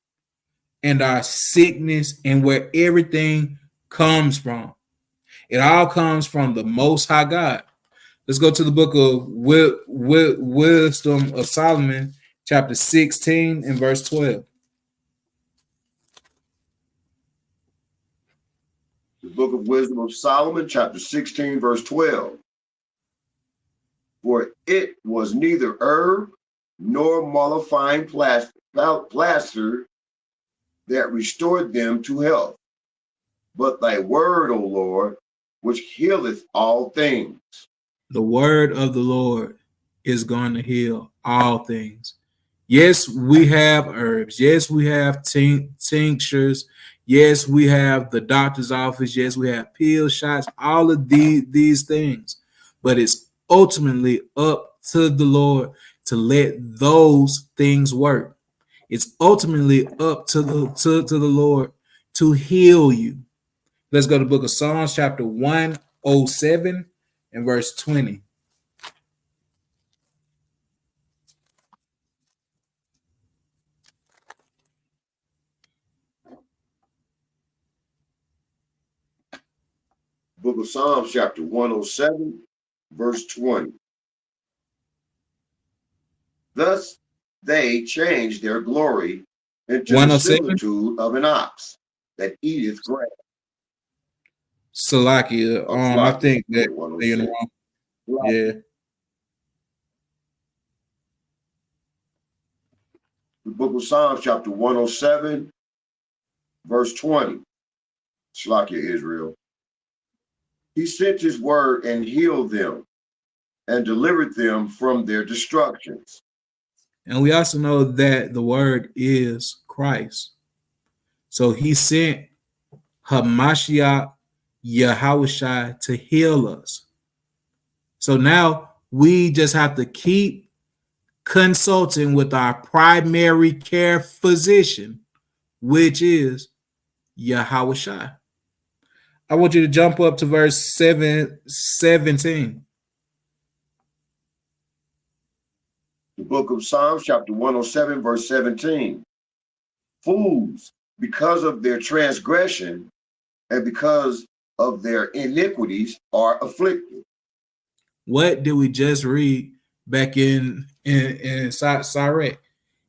and our sickness and where everything comes from. It all comes from the Most High God. Let's go to the book of Wisdom of Solomon, chapter 16 and verse 12. The book of Wisdom of Solomon, chapter 16, verse 12. For it was neither herb nor mollifying plaster that restored them to health, but thy word, O Lord, which healeth all things. The word of the Lord is going to heal all things. Yes, we have herbs. Yes, we have tinctures. Yes, we have the doctor's office. Yes, we have pill shots, all of these things. But it's ultimately up to the Lord to let those things work. It's ultimately up to the Lord to heal you. Let's go to the book of Psalms, chapter 107 and verse 20. Book of Psalms, chapter 107, verse 20. Thus they changed their glory into the 107. similitude of an ox. that eateth grass. Salakia. I Slakia, think that you know, 106. yeah. The book of Psalms, chapter 107, verse 20. Slakia, Israel. He sent his word and healed them and delivered them from their destructions. And we also know that the word is Christ. So he sent Hamashiach Yahawashi to heal us. So now we just have to keep consulting with our primary care physician, which is Yahawashi. I want you to jump up to verse 17. The book of Psalms, chapter 107, verse 17. Fools, because of their transgression and because of their iniquities, are afflicted. What did we just read back in Sirach?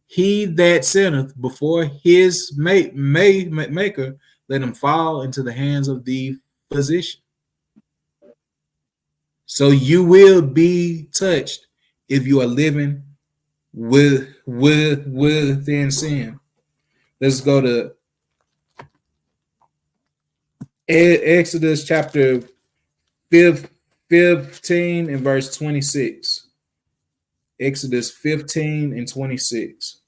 He that sinneth before his maker, let him fall into the hands of the physician. So you will be touched if you are living within sin. Let's go to Exodus chapter 15 and verse 26. Exodus 15 and 26.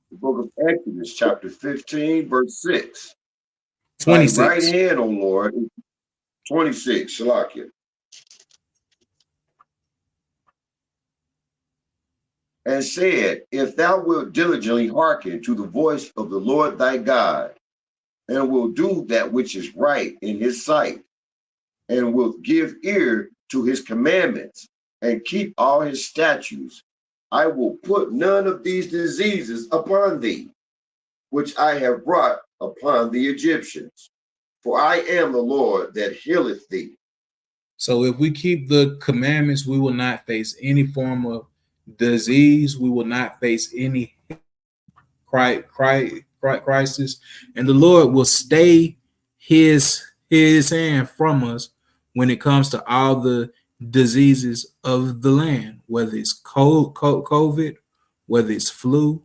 The book of Exodus, chapter 15, verse 6. Thy right 26. hand, O Lord, 26, Shalakia. And said, if thou wilt diligently hearken to the voice of the Lord thy God, and will do that which is right in his sight, and wilt give ear to his commandments, and keep all his statutes, I will put none of these diseases upon thee, which I have brought upon the Egyptians. For I am the Lord that healeth thee. So if we keep the commandments, we will not face any form of disease. We will not face any crisis, and the Lord will stay his hand from us when it comes to all the diseases of the land, whether it's COVID, whether it's flu,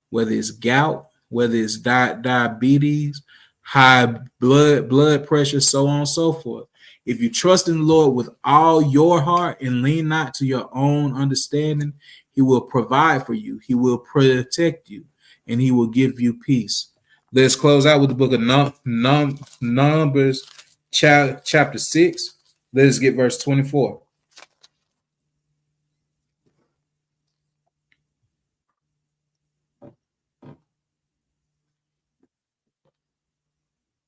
whether it's gout, whether it's diabetes, high blood pressure, so on and so forth. If you trust in the Lord with all your heart and lean not to your own understanding, he will provide for you. He will protect you, and he will give you peace. Let's close out with the book of Numbers, chapter 6. Let's get verse 24.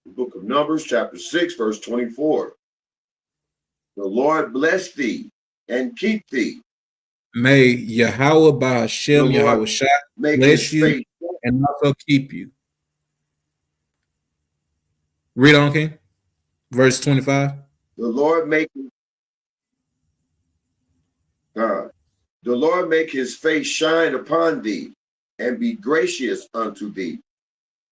The book of Numbers, chapter 6, verse 24. The Lord bless thee and keep thee. May Yahweh Bahasham, Yahawashi bless you face and also keep you. Read on, King. Verse 25. The Lord make his face shine upon thee and be gracious unto thee.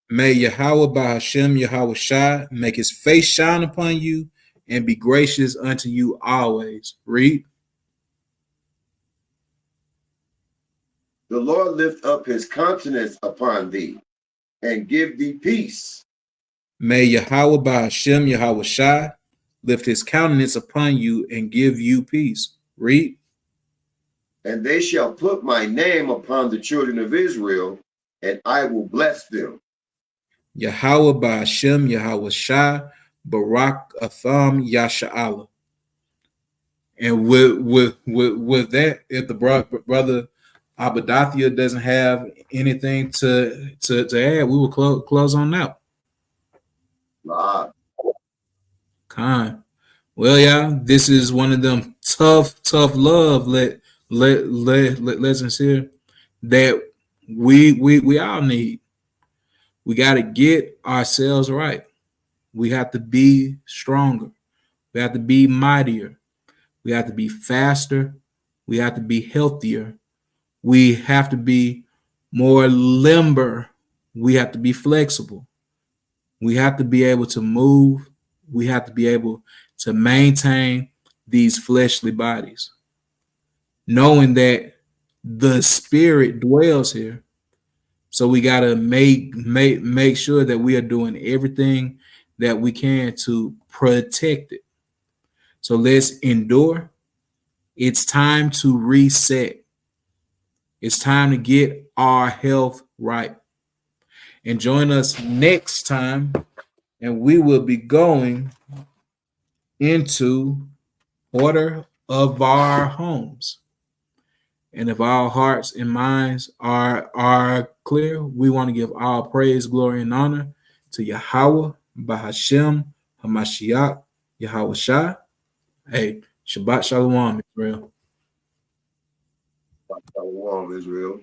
May Yahweh Bahasham, Yahawashi make his face shine upon you and be gracious unto you always. Read. The Lord lift up his countenance upon thee and give thee peace. May Yahweh Bahasham, Yahawashi lift his countenance upon you and give you peace. Read. And they shall put my name upon the children of Israel, and I will bless them. Yahweh Bahasham, Yahawashi Barak Atham Yasha'Allah. And with that, if the brother Abadathia doesn't have anything to add, we will close on out. Kind. Well, yeah, this is one of them tough love lessons here that we all need. We got to get ourselves right. We have to be stronger. We have to be mightier. We have to be faster. We have to be healthier. We have to be more limber. We have to be flexible. We have to be able to move. We have to be able to maintain these fleshly bodies, knowing that the spirit dwells here. So we got to make sure that we are doing everything that we can to protect it. So let's endure. It's time to reset. It's time to get our health right. And join us next time, and we will be going into order of our homes. And if our hearts and minds are clear, we want to give all praise, glory, and honor to Yahweh, Bahasham, Hamashiach, Yahawashi. Hey, Shabbat Shalom, Israel. Shalom, Israel.